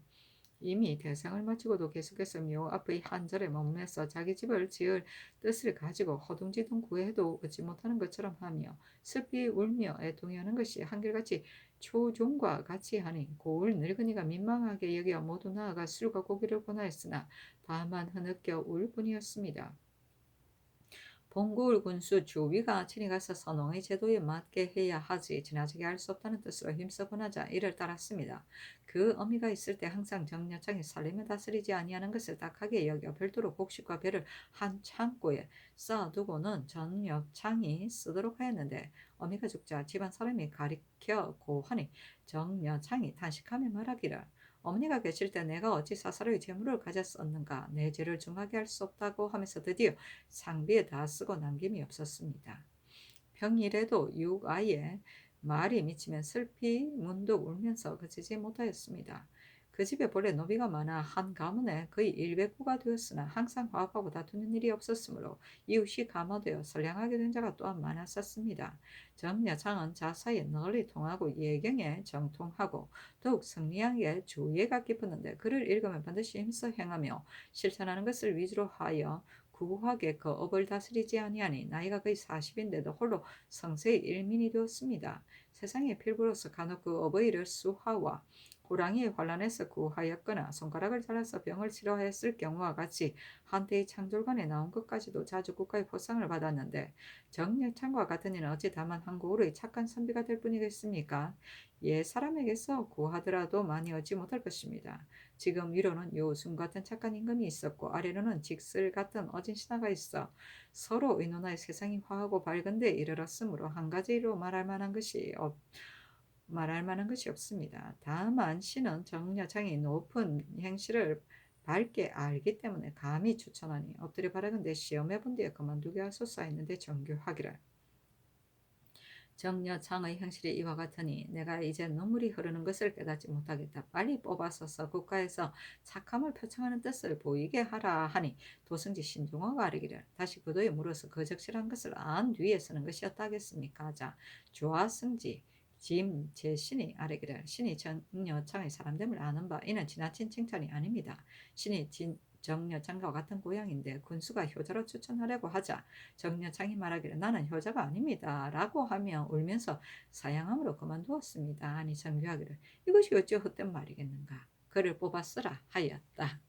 이미 대상을 마치고도 계속해서 묘 앞의 한 절에 머무면서 자기 집을 지을 뜻을 가지고 허둥지둥 구해도 얻지 못하는 것처럼 하며 슬피 울며 애통해하는 것이 한결같이 초종과 같이 하니 고을 늙은이가 민망하게 여겨 모두 나아가 술과 고기를 권하였으나 다만 흐느껴 울 뿐이었습니다. 봉고을 군수 주위가 친히 가서 선왕의 제도에 맞게 해야 하지 지나치게 할 수 없다는 뜻으로 힘써 권하자 이를 따랐습니다. 그 어미가 있을 때 항상 정여창이 살림을 다스리지 아니하는 것을 딱하게 여겨 별도로 곡식과 배를 한 창고에 쌓아두고는 정여창이 쓰도록 하였는데 어미가 죽자 집안 사람이 가리켜 고하니 정여창이 탄식하며 말하기를 어머니가 계실 때 내가 어찌 사사로이 재물을 가졌었는가 내 죄를 중하게 할 수 없다고 하면서 드디어 상비에 다 쓰고 남김이 없었습니다. 평일에도 육아에 말이 미치면 슬피 문득 울면서 그치지 못하였습니다. 그 집에 본래 노비가 많아 한 가문에 거의 일백구가 되었으나 항상 화합하고 다투는 일이 없었으므로 이웃이 감화되어 선량하게 된 자가 또한 많았었습니다. 정여창은 자사에 널리 통하고 예경에 정통하고 더욱 성리하게 주예가 깊었는데 글을 읽으면 반드시 힘써 행하며 실천하는 것을 위주로 하여 구하게 그 업을 다스리지 아니하니 나이가 거의 40인데도 홀로 성세의 일민이 되었습니다. 세상의 필부로서 간혹 그 어버이를 수하와 호랑이의 환란에서 구하였거나 손가락을 잘라서 병을 치료하였을 경우와 같이 한때의 창졸관에 나온 것까지도 자주 국가의 포상을 받았는데 정여창과 같은 이는 어찌 다만 한 고을의 착한 선비가 될 뿐이겠습니까? 옛 사람에게서 구하더라도 많이 얻지 못할 것입니다. 지금 위로는 요순 같은 착한 임금이 있었고 아래로는 직슬 같은 어진 신하가 있어 서로 의논하여 세상이 화하고 밝은 데 이르렀으므로 한 가지로 말할 만한 것이 없습니다. 다만 신은 정여창이 높은 행실을 밝게 알기 때문에 감히 추천하니 엎드려 바라건대 시험해 본 뒤에 그만두게 하소서 했는데 정교하기를 정여창의 행실이 이와 같으니 내가 이제 눈물이 흐르는 것을 깨닫지 못하겠다. 빨리 뽑아서서 국가에서 착함을 표창하는 뜻을 보이게 하라 하니 도승지 신중호가 아뢰기를 다시 그도에 물어서 그 적실한 것을 안 뒤에 서는 것이었다 하겠습니까? 자 조하승지 짐 제신이 아뢰기를 신이 정여창의 사람됨을 아는 바 이는 지나친 칭찬이 아닙니다. 신이 정여창과 같은 고향인데 군수가 효자로 추천하려고 하자 정여창이 말하기를 나는 효자가 아닙니다 라고 하며 울면서 사양함으로 그만두었습니다. 아니 정교하기를 이것이 어찌 헛된 말이겠는가 그를 뽑아 쓰라 하였다.